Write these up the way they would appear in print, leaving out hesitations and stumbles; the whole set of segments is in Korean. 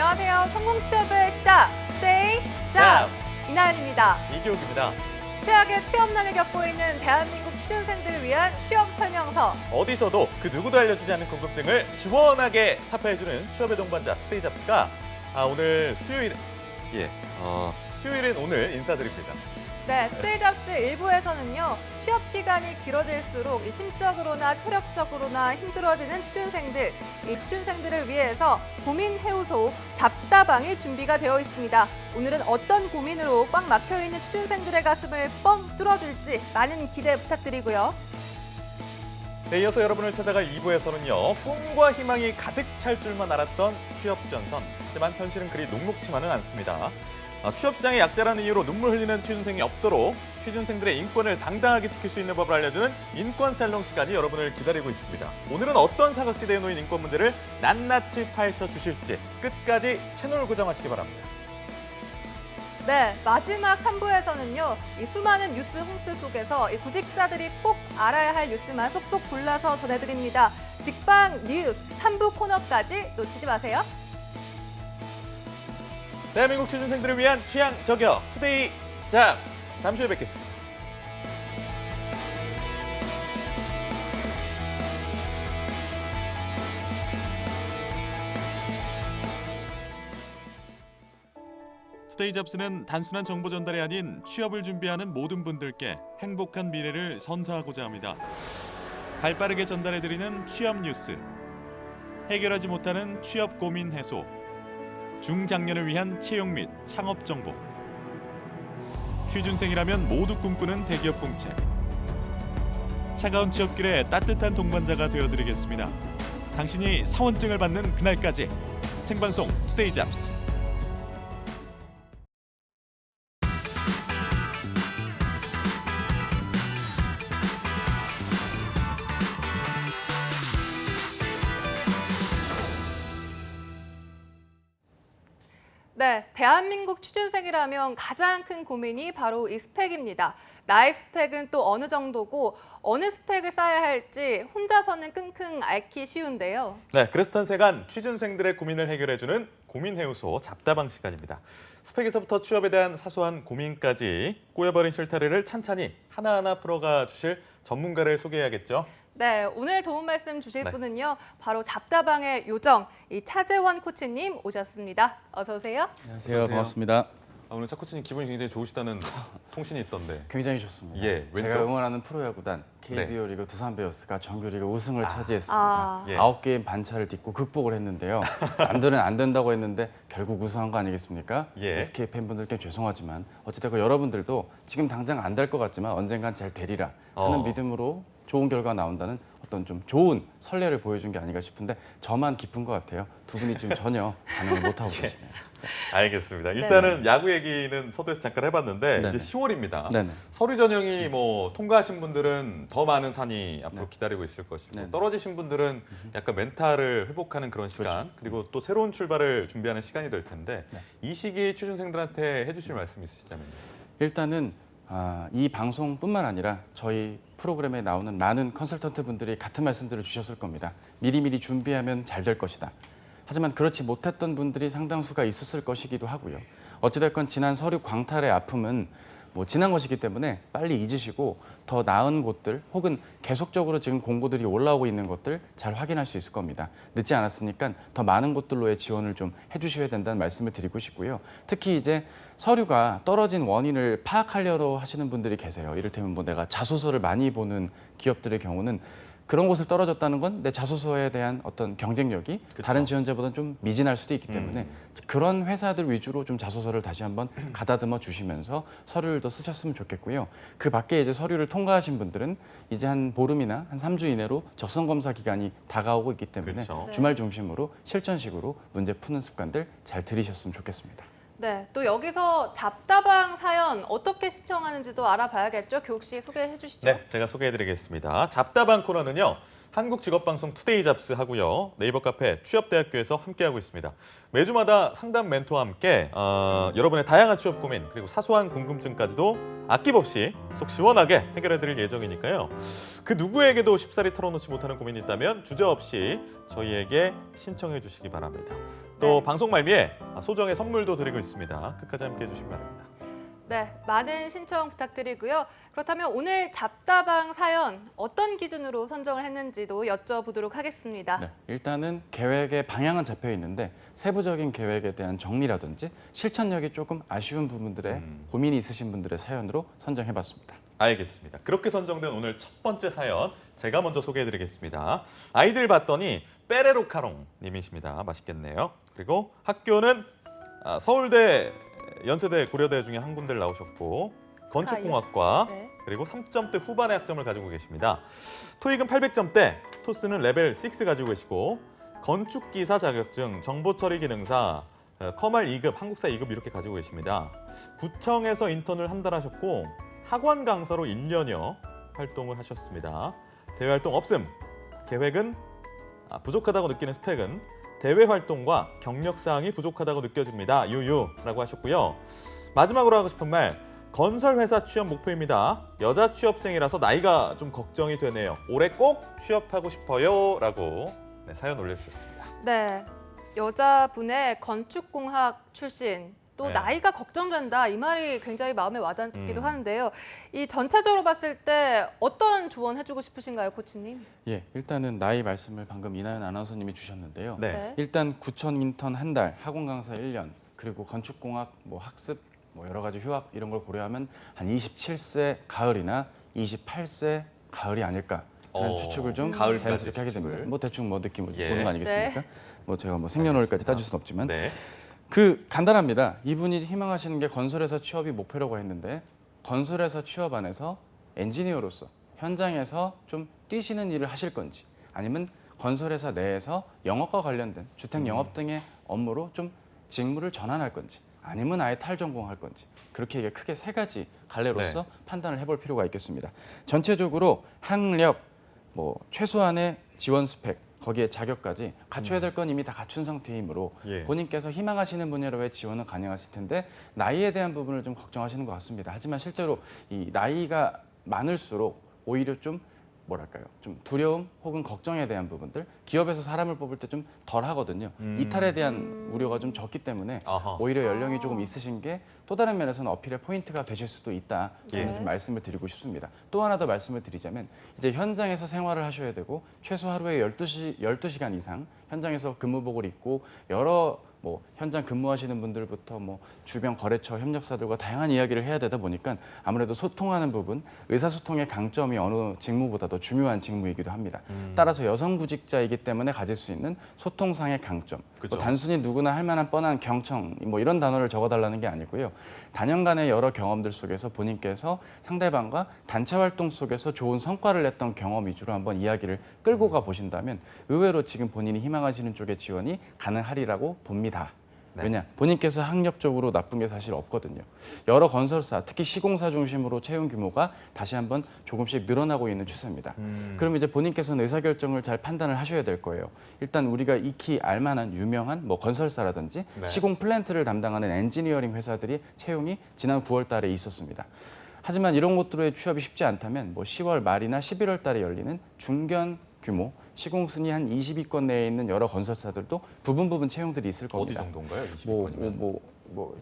안녕하세요. 성공 취업의 시작, Stay Job! 이나연입니다. 이기욱입니다. 최악의 취업난을 겪고 있는 대한민국 취준생들을 위한 취업 설명서. 어디서도 그 누구도 알려주지 않는 궁금증을 시원하게 타파해주는 취업의 동반자 스테이잡스가 오늘 수요일인 오늘 인사드립니다. 네, 스테이잡스 1부에서는요. 취업 기간이 길어질수록 심적으로나 체력적으로나 힘들어지는 취준생들, 이 취준생들을 위해서 고민 해소소 잡다방이 준비가 되어 있습니다. 오늘은 어떤 고민으로 꽉 막혀있는 취준생들의 가슴을 뻥 뚫어줄지 많은 기대 부탁드리고요. 네, 이어서 여러분을 찾아갈 2부에서는요. 꿈과 희망이 가득 찰 줄만 알았던 취업 전선. 하지만 현실은 그리 녹록치만은 않습니다. 취업시장의 약자라는 이유로 눈물 흘리는 취준생이 없도록 취준생들의 인권을 당당하게 지킬 수 있는 법을 알려주는 인권 살롱 시간이 여러분을 기다리고 있습니다. 오늘은 어떤 사각지대에 놓인 인권 문제를 낱낱이 파헤쳐 주실지 끝까지 채널 고정하시기 바랍니다. 네, 마지막 3부에서는요. 이 수많은 뉴스 홍수 속에서 이 구직자들이 꼭 알아야 할 뉴스만 속속 골라서 전해드립니다. 직방 뉴스 3부 코너까지 놓치지 마세요. 대한민국 취준생들을 위한 취향 저격 투데이 잡스. 잠시 후에 뵙겠습니다. 투데이 잡스는 단순한 정보 전달이 아닌 취업을 준비하는 모든 분들께 행복한 미래를 선사하고자 합니다. 발빠르게 전달해드리는 취업 뉴스, 해결하지 못하는 취업 고민 해소, 중장년을 위한 채용 및 창업 정보, 취준생이라면 모두 꿈꾸는 대기업 공채, 차가운 취업길에 따뜻한 동반자가 되어드리겠습니다. 당신이 사원증을 받는 그날까지 생방송 투데이 잡스. 네, 대한민국 취준생이라면 가장 큰 고민이 바로 이 스펙입니다. 나의 스펙은 또 어느 정도고 어느 스펙을 쌓아야 할지 혼자서는 끙끙 앓기 쉬운데요. 네, 그래서 탄생한 취준생들의 고민을 해결해주는 고민해소소 잡다방 시간입니다. 스펙에서부터 취업에 대한 사소한 고민까지 꼬여버린 실타래를 찬찬히 하나하나 풀어가 주실 전문가를 소개해야겠죠. 네, 오늘 도움 말씀 주실 네. 분은요. 바로 잡다방의 요정, 이 차재원 코치님 오셨습니다. 어서 오세요. 안녕하세요. 반갑습니다. 오늘 차 코치님 기분이 굉장히 좋으시다는 통신이 있던데. 굉장히 좋습니다. 예, 왼쪽? 제가 응원하는 프로야구단 KBO 네. 리그 두산 베어스가 정규리그 우승을 차지했습니다. 예. 9개의 반차를 딛고 극복을 했는데요. 남들은 안 된다고 했는데 결국 우승한 거 아니겠습니까? 예. SK 팬분들께 죄송하지만 어찌됐건 여러분들도 지금 당장 안 될 것 같지만 언젠간 잘 되리라 하는 믿음으로 좋은 결과가 나온다는 어떤 좀 좋은 선례를 보여준 게 아닌가 싶은데 저만 기쁜 것 같아요. 두 분이 지금 전혀 반응을 못하고 계시네요. 알겠습니다. 일단은 야구 얘기는 서두에서 잠깐 해봤는데 네네. 이제 10월입니다. 네네. 서류 전형이 뭐 통과하신 분들은 더 많은 산이 앞으로 네. 기다리고 있을 것이고 네네. 떨어지신 분들은 약간 멘탈을 회복하는 그런 시간 그렇죠. 그리고 또 새로운 출발을 준비하는 시간이 될 텐데 네. 이 시기에 취준생들한테 해주실 말씀 있으시다면요? 일단은 이 방송뿐만 아니라 저희 프로그램에 나오는 많은 컨설턴트 분들이 같은 말씀들을 주셨을 겁니다. 미리미리 준비하면 잘 될 것이다. 하지만 그렇지 못했던 분들이 상당수가 있었을 것이기도 하고요. 어찌됐건 지난 서류 광탈의 아픔은 지난 것이기 때문에 빨리 잊으시고 더 나은 곳들 혹은 계속적으로 지금 공고들이 올라오고 있는 것들 잘 확인할 수 있을 겁니다. 늦지 않았으니까 더 많은 곳들로의 지원을 좀 해주셔야 된다는 말씀을 드리고 싶고요. 특히 이제 서류가 떨어진 원인을 파악하려고 하시는 분들이 계세요. 이를테면 내가 자소서를 많이 보는 기업들의 경우는 그런 곳을 떨어졌다는 건 내 자소서에 대한 어떤 경쟁력이 그쵸. 다른 지원자보다는 좀 미진할 수도 있기 때문에 그런 회사들 위주로 좀 자소서를 다시 한번 가다듬어 주시면서 서류를 더 쓰셨으면 좋겠고요. 그 밖에 이제 서류를 통과하신 분들은 이제 한 보름이나 한 3주 이내로 적성 검사 기간이 다가오고 있기 때문에 그렇죠. 주말 중심으로 실전식으로 문제 푸는 습관들 잘 들이셨으면 좋겠습니다. 네, 또 여기서 잡다방 사연 어떻게 시청하는지도 알아봐야겠죠. 교육 씨 소개해 주시죠. 네, 제가 소개해드리겠습니다. 잡다방 코너는요. 한국직업방송 투데이 잡스 하고요. 네이버 카페 취업대학교에서 함께하고 있습니다. 매주마다 상담 멘토와 함께 여러분의 다양한 취업 고민 그리고 사소한 궁금증까지도 아낌없이 속 시원하게 해결해드릴 예정이니까요. 그 누구에게도 쉽사리 털어놓지 못하는 고민이 있다면 주저없이 저희에게 신청해 주시기 바랍니다. 또 네. 방송 말미에 소정의 선물도 드리고 있습니다. 끝까지 함께해 주시기 바랍니다. 네, 많은 신청 부탁드리고요. 그렇다면 오늘 잡다방 사연 어떤 기준으로 선정을 했는지도 여쭤보도록 하겠습니다. 네, 일단은 계획의 방향은 잡혀 있는데 세부적인 계획에 대한 정리라든지 실천력이 조금 아쉬운 부분들에 고민이 있으신 분들의 사연으로 선정해봤습니다. 알겠습니다. 그렇게 선정된 오늘 첫 번째 사연 제가 먼저 소개해드리겠습니다. 아이들 봤더니 빼레로카롱 님이십니다. 맛있겠네요. 그리고 학교는 서울대, 연세대, 고려대 중에 한 군데를 나오셨고 건축공학과 네. 그리고 3점대 후반의 학점을 가지고 계십니다. 토익은 800점대, 토스는 레벨 6 가지고 계시고 건축기사 자격증, 정보처리기능사, 커말 2급, 한국사 2급 이렇게 가지고 계십니다. 구청에서 인턴을 한 달 하셨고 학원 강사로 1년여 활동을 하셨습니다. 대외 활동 없음. 계획은 부족하다고 느끼는 스펙은 대외 활동과 경력 사항이 부족하다고 느껴집니다. 유유라고 하셨고요. 마지막으로 하고 싶은 말. 건설회사 취업 목표입니다. 여자 취업생이라서 나이가 좀 걱정이 되네요. 올해 꼭 취업하고 싶어요. 라고 사연 올려주셨습니다. 네, 여자분의 건축공학 출신, 또 네. 나이가 걱정된다 이 말이 굉장히 마음에 와닿기도 하는데요. 이 전체적으로 봤을 때 어떤 조언 해주고 싶으신가요, 코치님? 예, 일단은 나이 말씀을 방금 이나연 아나운서님이 주셨는데요. 네. 일단 구청 인턴 한 달, 학원 강사 1년, 그리고 건축공학 학습 여러 가지 휴학 이런 걸 고려하면 한 27세 가을이나 28세 가을이 아닐까 하는 추측을 좀 가을까지 자연스럽게 하게 추측을. 됩니다. 대충 느낌 예. 보는 거 아니겠습니까? 제가 생년월일까지 따질 수는 없지만 네. 간단합니다. 이분이 희망하시는 게 건설회사 취업이 목표라고 했는데 건설회사 취업 안에서 엔지니어로서 현장에서 좀 뛰시는 일을 하실 건지 아니면 건설회사 내에서 영업과 관련된 주택 영업 등의 업무로 좀 직무를 전환할 건지 아니면 아예 탈전공할 건지 그렇게 이게 크게 세 가지 갈래로서 판단을 해볼 필요가 있겠습니다. 전체적으로 학력, 최소한의 지원 스펙, 거기에 자격까지 갖춰야 될 건 이미 다 갖춘 상태이므로 예. 본인께서 희망하시는 분야로의 지원은 가능하실 텐데 나이에 대한 부분을 좀 걱정하시는 것 같습니다. 하지만 실제로 이 나이가 많을수록 오히려 좀 두려움 혹은 걱정에 대한 부분들 기업에서 사람을 뽑을 때 좀 덜 하거든요. 이탈에 대한 우려가 좀 적기 때문에 아하. 오히려 연령이 조금 있으신 게 또 다른 면에서는 어필의 포인트가 되실 수도 있다. 예. 좀 말씀을 드리고 싶습니다. 또 하나 더 말씀을 드리자면 이제 현장에서 생활을 하셔야 되고 최소 하루에 12시간 이상 현장에서 근무복을 입고 여러 현장 근무하시는 분들부터 주변 거래처 협력사들과 다양한 이야기를 해야 되다 보니까 아무래도 소통하는 부분, 의사소통의 강점이 어느 직무보다도 중요한 직무이기도 합니다. 따라서 여성 구직자이기 때문에 가질 수 있는 소통상의 강점. 그쵸. 단순히 누구나 할 만한 뻔한 경청 이런 단어를 적어달라는 게 아니고요. 단연간의 여러 경험들 속에서 본인께서 상대방과 단체 활동 속에서 좋은 성과를 냈던 경험 위주로 한번 이야기를 끌고 가 보신다면 의외로 지금 본인이 희망하시는 쪽의 지원이 가능하리라고 봅니다. 네. 왜냐? 본인께서 학력적으로 나쁜 게 사실 없거든요. 여러 건설사, 특히 시공사 중심으로 채용 규모가 다시 한번 조금씩 늘어나고 있는 추세입니다. 그럼 이제 본인께서는 의사결정을 잘 판단을 하셔야 될 거예요. 일단 우리가 익히 알만한 유명한 건설사라든지 네. 시공 플랜트를 담당하는 엔지니어링 회사들이 채용이 지난 9월 달에 있었습니다. 하지만 이런 곳들의 취업이 쉽지 않다면 10월 말이나 11월 달에 열리는 중견 규모 시공 순위 한 20위권 내에 있는 여러 건설사들도 부분 채용들이 있을 어디 겁니다. 정도인가요? 20위권이면?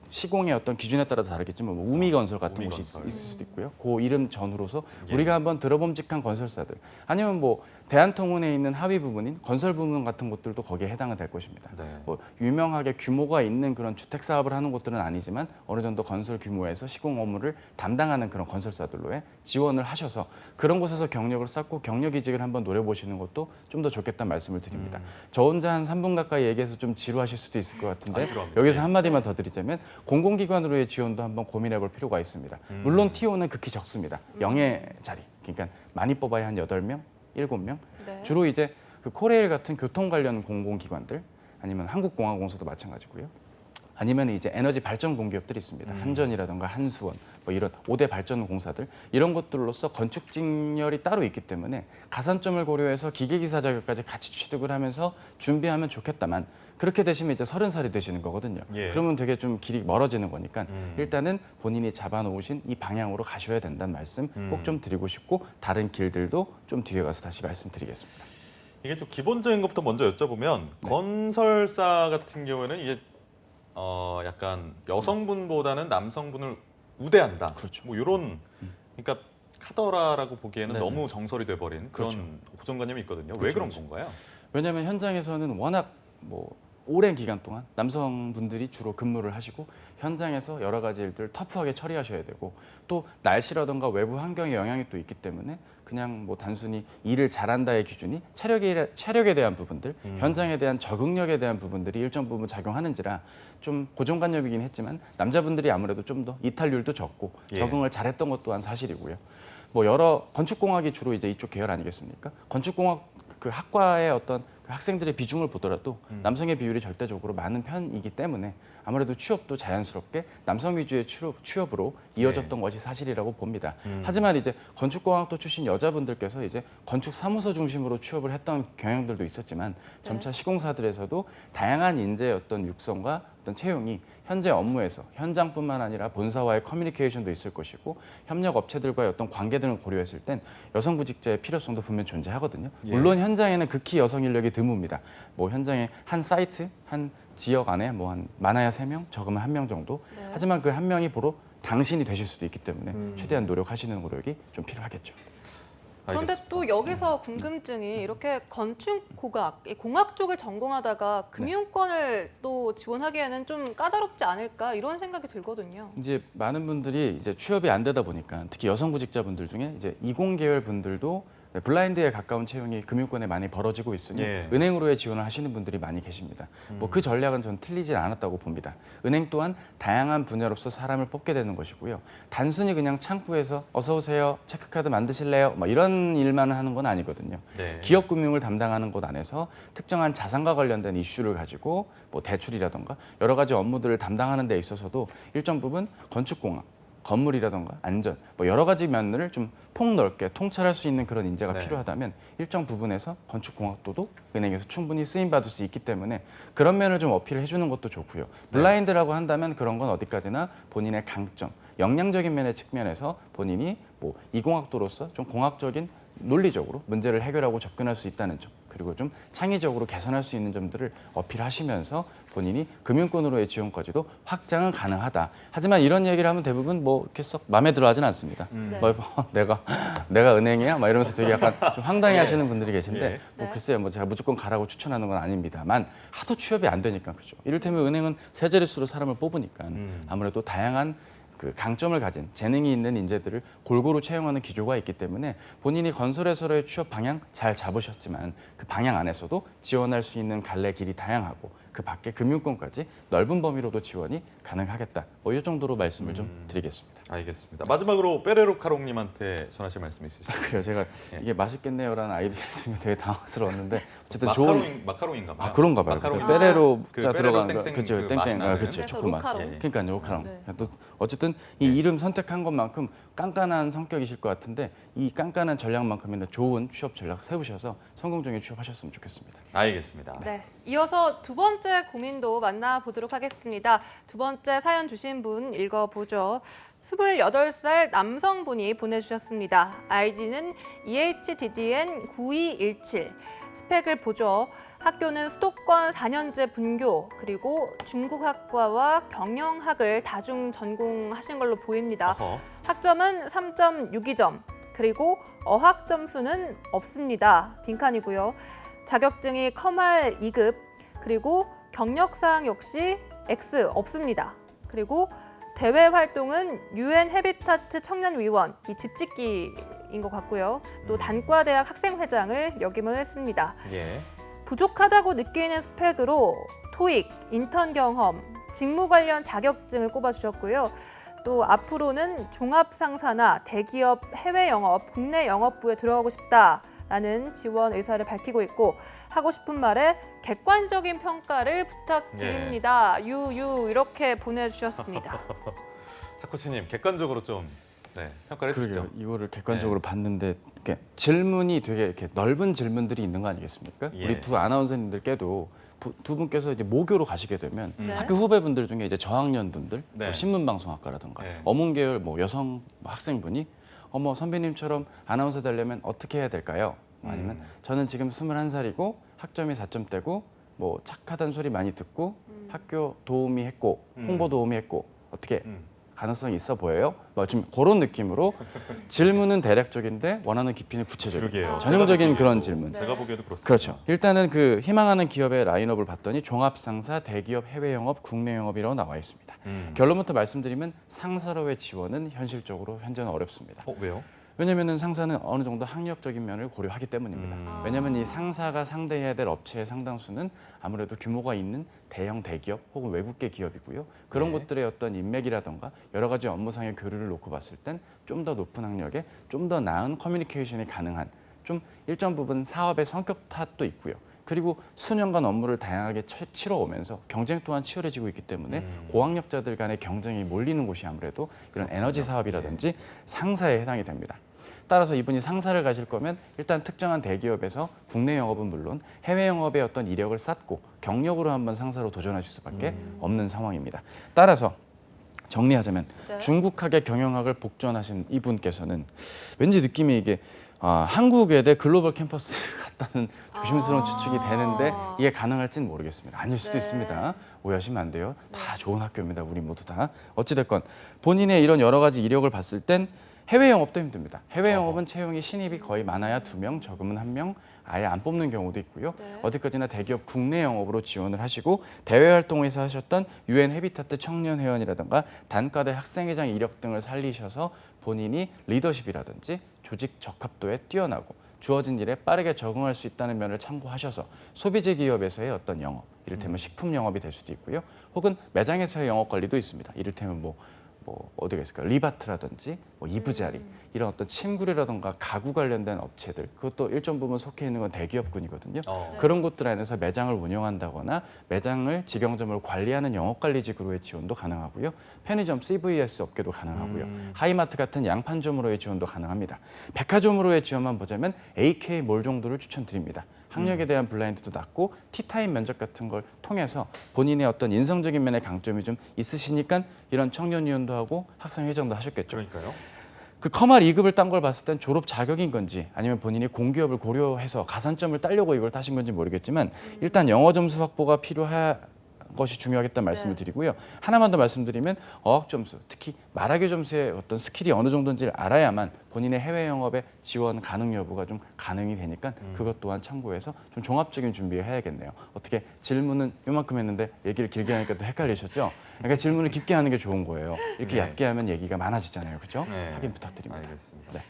시공의 어떤 기준에 따라 다르겠지만 우미건설 같은 곳이 우미건설. 있을 수도 있고요. 그 이름 전후로서 예. 우리가 한번 들어봄직한 건설사들 아니면 대한통운에 있는 하위 부분인 건설 부문 같은 곳들도 거기에 해당은 될 것입니다. 네. 유명하게 규모가 있는 그런 주택 사업을 하는 곳들은 아니지만 어느 정도 건설 규모에서 시공 업무를 담당하는 그런 건설사들로의 지원을 하셔서 그런 곳에서 경력을 쌓고 경력 이직을 한번 노려보시는 것도 좀 더 좋겠다는 말씀을 드립니다. 저 혼자 한 3분 가까이 얘기해서 좀 지루하실 수도 있을 것 같은데 지루합니다. 여기서 예. 한마디만 더 드리자면 공공기관으로의 지원도 한번 고민해 볼 필요가 있습니다. 물론 TO는 극히 적습니다. 0의 자리. 그러니까 많이 뽑아야 한 8명, 7명. 네. 주로 이제 코레일 같은 교통 관련 공공기관들 아니면 한국공항공사도 마찬가지고요. 아니면 이제 에너지 발전 공기업들이 있습니다. 한전이라든가 한수원 이런 5대 발전 공사들 이런 것들로서 건축 직렬이 따로 있기 때문에 가산점을 고려해서 기계기사 자격까지 같이 취득을 하면서 준비하면 좋겠다만 그렇게 되시면 이제 30살이 되시는 거거든요. 예. 그러면 되게 좀 길이 멀어지는 거니까 일단은 본인이 잡아놓으신 이 방향으로 가셔야 된다는 말씀 꼭 좀 드리고 싶고 다른 길들도 좀 뒤에 가서 다시 말씀드리겠습니다. 이게 좀 기본적인 것부터 먼저 여쭤보면 건설사 같은 경우에는 이제 약간 여성분보다는 남성분을 우대한다. 그렇죠. 뭐 이런 그러니까 카더라라고 보기에는 네네. 너무 정설이 돼버린 그런 그렇죠. 고정관념이 있거든요. 왜 그렇죠, 그런 그렇죠. 건가요? 왜냐하면 현장에서는 워낙 뭐 오랜 기간 동안 남성분들이 주로 근무를 하시고 현장에서 여러 가지 일들을 터프하게 처리하셔야 되고 또 날씨라든가 외부 환경의 영향이 또 있기 때문에 그냥 뭐 단순히 일을 잘한다의 기준이 체력에 대한 부분들, 현장에 대한 적응력에 대한 부분들이 일정 부분 작용하는지라 좀 고정관념이긴 했지만 남자분들이 아무래도 좀 더 이탈률도 적고 예. 적응을 잘했던 것 또한 사실이고요. 뭐 여러 건축공학이 주로 이제 이쪽 계열 아니겠습니까? 건축공학 그 학과의 어떤 그 학생들의 비중을 보더라도 남성의 비율이 절대적으로 많은 편이기 때문에 아무래도 취업도 자연스럽게 남성 위주의 취업으로 이어졌던 것이 사실이라고 봅니다. 하지만 이제 건축공학도 출신 여자분들께서 이제 건축사무소 중심으로 취업을 했던 경향들도 있었지만 점차 시공사들에서도 다양한 인재의 어떤 육성과 어떤 채용이 현재 업무에서 현장뿐만 아니라 본사와의 커뮤니케이션도 있을 것이고 협력 업체들과의 어떤 관계 등을 고려했을 땐 여성 구직자의 필요성도 분명 존재하거든요. 예. 물론 현장에는 극히 여성 인력이 드뭅니다. 뭐 현장에 한 사이트, 한 지역 안에 뭐 한 많아야 3명, 적으면 1명 정도. 네. 하지만 그 한 명이 바로 당신이 되실 수도 있기 때문에 최대한 노력하시는 노력이 좀 필요하겠죠. 그런데 알겠습니다. 또 여기서 궁금증이 이렇게 건축공학, 이 공학 쪽을 전공하다가 금융권을 또 지원하기에는 좀 까다롭지 않을까 이런 생각이 들거든요. 이제 많은 분들이 이제 취업이 안 되다 보니까 특히 여성 구직자분들 중에 이제 이공 계열 분들도 블라인드에 가까운 채용이 금융권에 많이 벌어지고 있으니 예. 은행으로의 지원을 하시는 분들이 많이 계십니다. 뭐 그 전략은 전 틀리지 않았다고 봅니다. 은행 또한 다양한 분야로서 사람을 뽑게 되는 것이고요. 단순히 그냥 창구에서 어서 오세요, 체크카드 만드실래요? 뭐 이런 일만 하는 건 아니거든요. 네. 기업 금융을 담당하는 곳 안에서 특정한 자산과 관련된 이슈를 가지고 뭐 대출이라던가 여러 가지 업무들을 담당하는 데 있어서도 일정 부분 건축공학, 건물이라던가 안전, 뭐 여러 가지 면을 좀 폭넓게 통찰할 수 있는 그런 인재가 네. 필요하다면 일정 부분에서 건축공학도도 은행에서 충분히 쓰임받을 수 있기 때문에 그런 면을 좀 어필해 주는 것도 좋고요. 블라인드라고 한다면 그런 건 어디까지나 본인의 강점, 역량적인 면의 측면에서 본인이 뭐 이공학도로서 좀 공학적인 논리적으로 문제를 해결하고 접근할 수 있다는 점, 그리고 좀 창의적으로 개선할 수 있는 점들을 어필하시면서 본인이 금융권으로의 지원까지도 확장은 가능하다. 하지만 이런 얘기를 하면 대부분 뭐 이렇게 썩 마음에 들어하진 않습니다. 네. 뭐 내가 은행이야? 막 이러면서 되게 약간 좀 황당해하시는 분들이 계신데 예. 뭐 네. 글쎄요, 뭐 제가 무조건 가라고 추천하는 건 아닙니다만 하도 취업이 안 되니까 그죠. 이를테면 은행은 세 자릿수로 사람을 뽑으니까 아무래도 다양한 그 강점을 가진 재능이 있는 인재들을 골고루 채용하는 기조가 있기 때문에 본인이 건설에서의 취업 방향 잘 잡으셨지만 그 방향 안에서도 지원할 수 있는 갈래 길이 다양하고 그 밖에 금융권까지 넓은 범위로도 지원이 가능하겠다. 뭐 이 정도로 말씀을 좀 드리겠습니다. 알겠습니다. 마지막으로 빼레로 카롱님한테 전하실 말씀 있으시죠? 그래요. 제가 예. 이게 맛있겠네요라는 아이디어를 듣는 게 되게 당황스러웠는데 어쨌든 마카롱인가 봐요. 아 그런가 봐요. 마카롱. 빼레로 그 자 빼레로 들어가는 거 땡땡 그렇죠. 그 맛이 땡땡 나는. 그렇죠. 그래서 초코맛. 로카롱. 예. 그러니까요, 로카롱. 네. 또 어쨌든 이 이름 선택한 것만큼 깐깐한 성격이실 것 같은데 이 깐깐한 전략만큼이나 좋은 취업 전략 세우셔서 성공적인 취업하셨으면 좋겠습니다. 알겠습니다. 네, 이어서 두 번째 고민도 만나보도록 하겠습니다. 두 번째 사연 주신 분 읽어보죠. 28살 남성분이 보내주셨습니다. 아이디는 EHDDN9217. 스펙을 보죠. 학교는 수도권 4년제 분교, 그리고 중국학과와 경영학을 다중 전공하신 걸로 보입니다. 어허. 학점은 3.62점, 그리고 어학 점수는 없습니다. 빈칸이고요. 자격증이 커말 2급, 그리고 경력사항 역시 X 없습니다. 그리고 대외 활동은 UN 해비타트 청년위원, 이 집짓기인 것 같고요. 또 단과대학 학생회장을 역임을 했습니다. 예. 부족하다고 느끼는 스펙으로 토익, 인턴 경험, 직무 관련 자격증을 꼽아주셨고요. 또 앞으로는 종합상사나 대기업 해외 영업, 국내 영업부에 들어가고 싶다라는 지원 의사를 밝히고 있고 하고 싶은 말에 객관적인 평가를 부탁드립니다. 유유 이렇게 보내주셨습니다. 차코치님 객관적으로 좀 평가를 해주시죠. 그러게요. 이거를 객관적으로 봤는데 이렇게 질문이 되게 이렇게 넓은 질문들이 있는 거 아니겠습니까? 예. 우리 두 아나운서님들께도 두 분께서 이제 모교로 가시게 되면 네. 학교 후배분들 중에 이제 저학년 분들, 네. 뭐 신문방송학과라든가 네. 어문 계열 뭐 여성 학생분이 어머 선배님처럼 아나운서 되려면 어떻게 해야 될까요? 아니면 저는 지금 21살이고 학점이 4점대고 뭐 착하다는 소리 많이 듣고 학교 도우미 했고 홍보 도우미 했고 어떻게 가능성이 있어 보여요? 뭐 좀 그런 느낌으로 질문은 대략적인데 원하는 깊이는 구체적인 그러게요. 전형적인 제가 그런 보기에도- 질문. 제가 보기에도 그렇습니다. 그렇죠. 일단은 그 희망하는 기업의 라인업을 봤더니 종합상사, 대기업, 해외 영업, 국내 영업이라고 나와 있습니다. 결론부터 말씀드리면 상사로의 지원은 현실적으로 현재는 어렵습니다. 왜요? 왜냐하면 상사는 어느 정도 학력적인 면을 고려하기 때문입니다. 왜냐하면 이 상사가 상대해야 될 업체의 상당수는 아무래도 규모가 있는 대형 대기업 혹은 외국계 기업이고요. 그런 네. 곳들의 어떤 인맥이라던가 여러 가지 업무상의 교류를 놓고 봤을 땐 좀 더 높은 학력에 좀 더 나은 커뮤니케이션이 가능한 좀 일정 부분 사업의 성격 탓도 있고요. 그리고 수년간 업무를 다양하게 치러오면서 경쟁 또한 치열해지고 있기 때문에 고학력자들 간의 경쟁이 몰리는 곳이 아무래도 이런 에너지 사업이라든지 상사에 해당이 됩니다. 따라서 이분이 상사를 가실 거면 일단 특정한 대기업에서 국내 영업은 물론 해외 영업의 어떤 이력을 쌓고 경력으로 한번 상사로 도전하실 수밖에 없는 상황입니다. 따라서 정리하자면 네. 중국학의 경영학을 복전하신 이분께서는 왠지 느낌이 이게 한국외대 글로벌 캠퍼스 같다는 조심스러운 추측이 되는데 이게 가능할지는 모르겠습니다. 아닐 수도 네. 있습니다. 오해하시면 안 돼요. 다 좋은 학교입니다. 우리 모두 다. 어찌됐건 본인의 이런 여러 가지 이력을 봤을 땐 해외 영업도 힘듭니다. 해외 영업은 채용이 신입이 거의 많아야 2명, 적으면 1명, 아예 안 뽑는 경우도 있고요. 네. 어디까지나 대기업 국내 영업으로 지원을 하시고 대외 활동에서 하셨던 UN 해비타트 청년 회원이라든가 단과대 학생회장 이력 등을 살리셔서 본인이 리더십이라든지 조직 적합도에 뛰어나고 주어진 일에 빠르게 적응할 수 있다는 면을 참고하셔서 소비재 기업에서의 어떤 영업, 이를테면 식품 영업이 될 수도 있고요. 혹은 매장에서의 영업 관리도 있습니다. 이를테면 뭐 어디가 있을까요? 리바트라든지 뭐 이부자리 이런 어떤 침구류라든가 가구 관련된 업체들 그것도 일정 부분 속해 있는 건 대기업군이거든요. 그런 곳들 안에서 매장을 운영한다거나 매장을 직영점을 관리하는 영업관리직으로의 지원도 가능하고요. 편의점 CVS 업계도 가능하고요. 하이마트 같은 양판점으로의 지원도 가능합니다. 백화점으로의 지원만 보자면 AK몰 정도를 추천드립니다. 학력에 대한 블라인드도 낮고 티타임 면접 같은 걸 통해서 본인의 어떤 인성적인 면의 강점이 좀 있으시니까 이런 청년위원도 하고 학생회장도 하셨겠죠. 그러니까요. 그 커마 2급을 딴 걸 봤을 땐 졸업 자격인 건지 아니면 본인이 공기업을 고려해서 가산점을 따려고 이걸 따신 건지 모르겠지만 일단 영어 점수 확보가 필요한 것이 중요하겠다는 말씀을 드리고요. 하나만 더 말씀드리면 어학 점수, 특히 말하기 점수의 어떤 스킬이 어느 정도인지를 알아야만 본인의 해외 영업의 지원 가능 여부가 좀 가능이 되니까 그것 또한 참고해서 좀 종합적인 준비를 해야겠네요. 어떻게 질문은 요만큼 했는데 얘기를 길게 하니까 또 헷갈리셨죠? 그러니까 질문을 깊게 하는 게 좋은 거예요. 이렇게 네. 얕게 하면 얘기가 많아지잖아요. 그렇죠? 네. 확인 부탁드립니다. 알겠습니다. 네.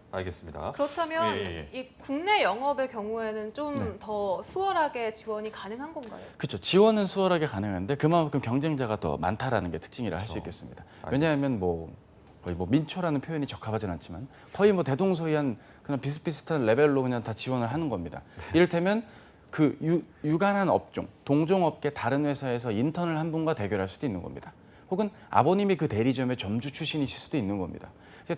알겠습니다. 그렇다면 예. 이 국내 영업의 경우에는 좀 네. 더 수월하게 지원이 가능한 건가요? 그렇죠. 지원은 수월하게 가능한데 그만큼 경쟁자가 더 많다라는 게 특징이라 할 수 그렇죠. 있겠습니다. 왜냐하면 거의 민초라는 표현이 적합하진 않지만 거의 대동소이한 그냥 비슷비슷한 레벨로 그냥 다 지원을 하는 겁니다. 이를테면 그 유관한 업종, 동종업계 다른 회사에서 인턴을 한 분과 대결할 수도 있는 겁니다. 혹은 아버님이 그 대리점의 점주 출신이실 수도 있는 겁니다.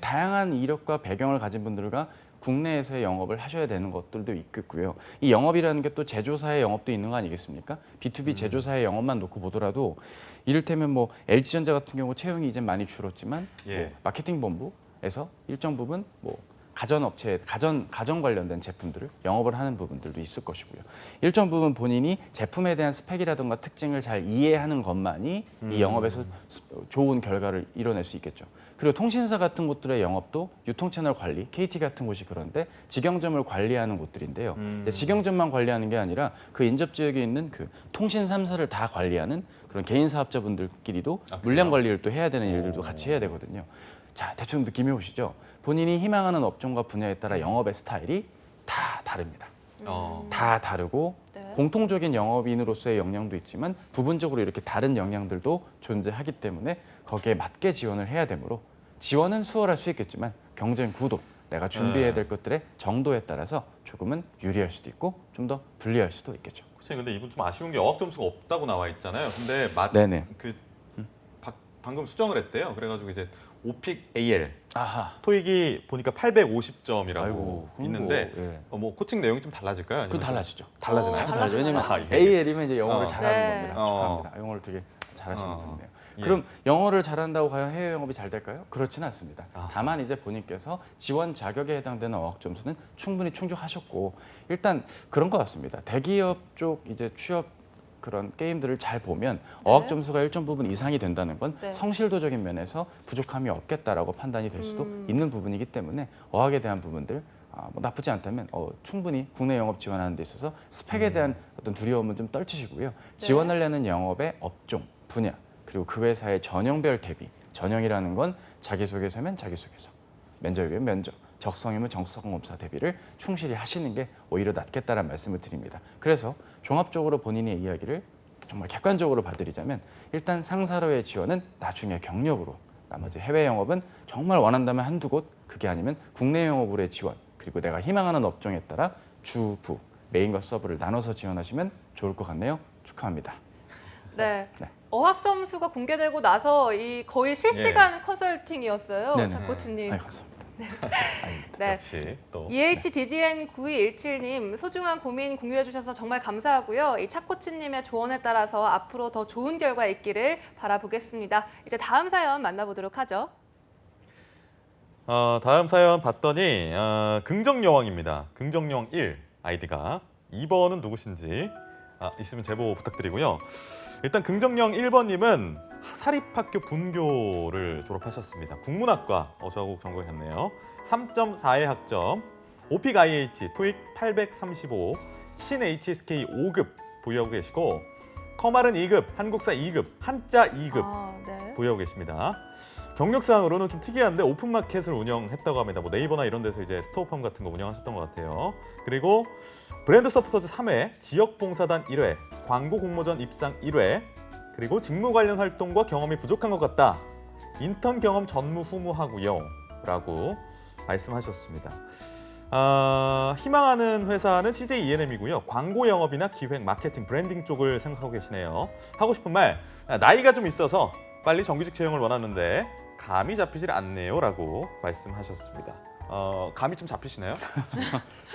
다양한 이력과 배경을 가진 분들과 국내에서의 영업을 하셔야 되는 것들도 있겠고요. 이 영업이라는 게 또 제조사의 영업도 있는 거 아니겠습니까? B2B 제조사의 영업만 놓고 보더라도 이를테면 LG전자 같은 경우 채용이 이제 많이 줄었지만 예. 마케팅 본부에서 일정 부분 가전업체, 가전 관련된 제품들을 영업을 하는 부분들도 있을 것이고요. 일정 부분 본인이 제품에 대한 스펙이라든가 특징을 잘 이해하는 것만이 이 영업에서 좋은 결과를 이뤄낼 수 있겠죠. 그리고 통신사 같은 곳들의 영업도 유통채널 관리, KT 같은 곳이 그런데 직영점을 관리하는 곳들인데요. 이제 직영점만 관리하는 게 아니라 그 인접 지역에 있는 그 통신 3사를 다 관리하는 그런 개인 사업자분들끼리도 물량 관리를 또 해야 되는 일들도 같이 해야 되거든요. 자, 대충 느낌이 오시죠? 본인이 희망하는 업종과 분야에 따라 영업의 스타일이 다 다릅니다. 다 다르고 네. 공통적인 영업인으로서의 역량도 있지만 부분적으로 이렇게 다른 역량들도 존재하기 때문에 거기에 맞게 지원을 해야 되므로 지원은 수월할 수 있겠지만 경쟁 구도, 내가 준비해야 될 것들의 정도에 따라서 조금은 유리할 수도 있고 좀 더 불리할 수도 있겠죠. 그렇죠. 근데 이분 좀 아쉬운 게 어학 점수가 없다고 나와 있잖아요. 근데 네네. 방금 수정을 했대요. 그래가지고 이제 오픽 AL 아하. 토익이 보니까 850점이라고 아이고, 있는데 예. 코칭 내용이 좀 달라질까요? 그건 아니면 달라지죠. 달라지나요? 달라져요. 왜냐면 아, 예. AL이면 이제 영어를 잘하는 네. 겁니다. 축하합니다. 영어를 되게 잘하시는 분이네요. 예. 그럼 영어를 잘한다고 과연 해외 영업이 잘 될까요? 그렇지는 않습니다. 아. 다만 이제 본인께서 지원 자격에 해당되는 어학 점수는 충분히 충족하셨고 일단 그런 것 같습니다. 대기업 쪽 이제 취업 그런 게임들을 잘 보면 어학 점수가 일정 부분 이상이 된다는 건 네. 성실도적인 면에서 부족함이 없겠다라고 판단이 될 수도 있는 부분이기 때문에 어학에 대한 부분들 뭐 나쁘지 않다면 충분히 국내 영업 지원하는 데 있어서 스펙에 대한 어떤 두려움은 좀 떨치시고요. 지원하려는 영업의 업종, 분야 그리고 그 회사의 전형별 대비, 전형이라는 건 자기소개서면 자기소개서, 면접이면 면접, 적성이면 적성검사 대비를 충실히 하시는 게 오히려 낫겠다라는 말씀을 드립니다. 그래서 종합적으로 본인의 이야기를 정말 객관적으로 봐드리자면 일단 상사로의 지원은 나중에 경력으로, 나머지 해외 영업은 정말 원한다면 한두 곳, 그게 아니면 국내 영업으로의 지원, 그리고 내가 희망하는 업종에 따라 주, 부, 메인과 서브를 나눠서 지원하시면 좋을 것 같네요. 축하합니다. 네. 네. 어학 점수가 공개되고 나서 이 거의 실시간 컨설팅이었어요. 네네. 자 코치님. 아유, 감사합니다. 아닙니다. 네. 역시 또 EHDDN9217님 소중한 고민 공유해 주셔서 정말 감사하고요. 이 차 코치님의 조언에 따라서 앞으로 더 좋은 결과 있기를 바라보겠습니다. 이제 다음 사연 만나보도록 하죠. 다음 사연 봤더니 긍정여왕입니다. 긍정여왕 1 아이디가 2번은 누구신지 있으면 제보 부탁드리고요. 일단 긍정여왕 1번님은 사립학교 분교를 졸업하셨습니다. 국문학과 어저국 전공했네요. 3.4의 학점, 오픽 IH, 토익 835, 신 HSK 5급 보유하고 계시고 커말은 2급, 한국사 2급, 한자 2급 네. 보유하고 계십니다. 경력사항으로는 좀 특이한데 오픈마켓을 운영했다고 합니다. 뭐 네이버나 이런 데서 이제 스토어팜 같은 거 운영하셨던 것 같아요. 그리고 브랜드 서포터즈 3회, 지역봉사단 1회, 광고 공모전 입상 1회, 그리고 직무 관련 활동과 경험이 부족한 것 같다. 인턴 경험 전무후무하고요. 라고 말씀하셨습니다. 희망하는 회사는 CJ ENM이고요. 광고 영업이나 기획, 마케팅, 브랜딩 쪽을 생각하고 계시네요. 하고 싶은 말, 나이가 좀 있어서 빨리 정규직 채용을 원하는데 감이 잡히질 않네요. 라고 말씀하셨습니다. 감이 좀 잡히시나요?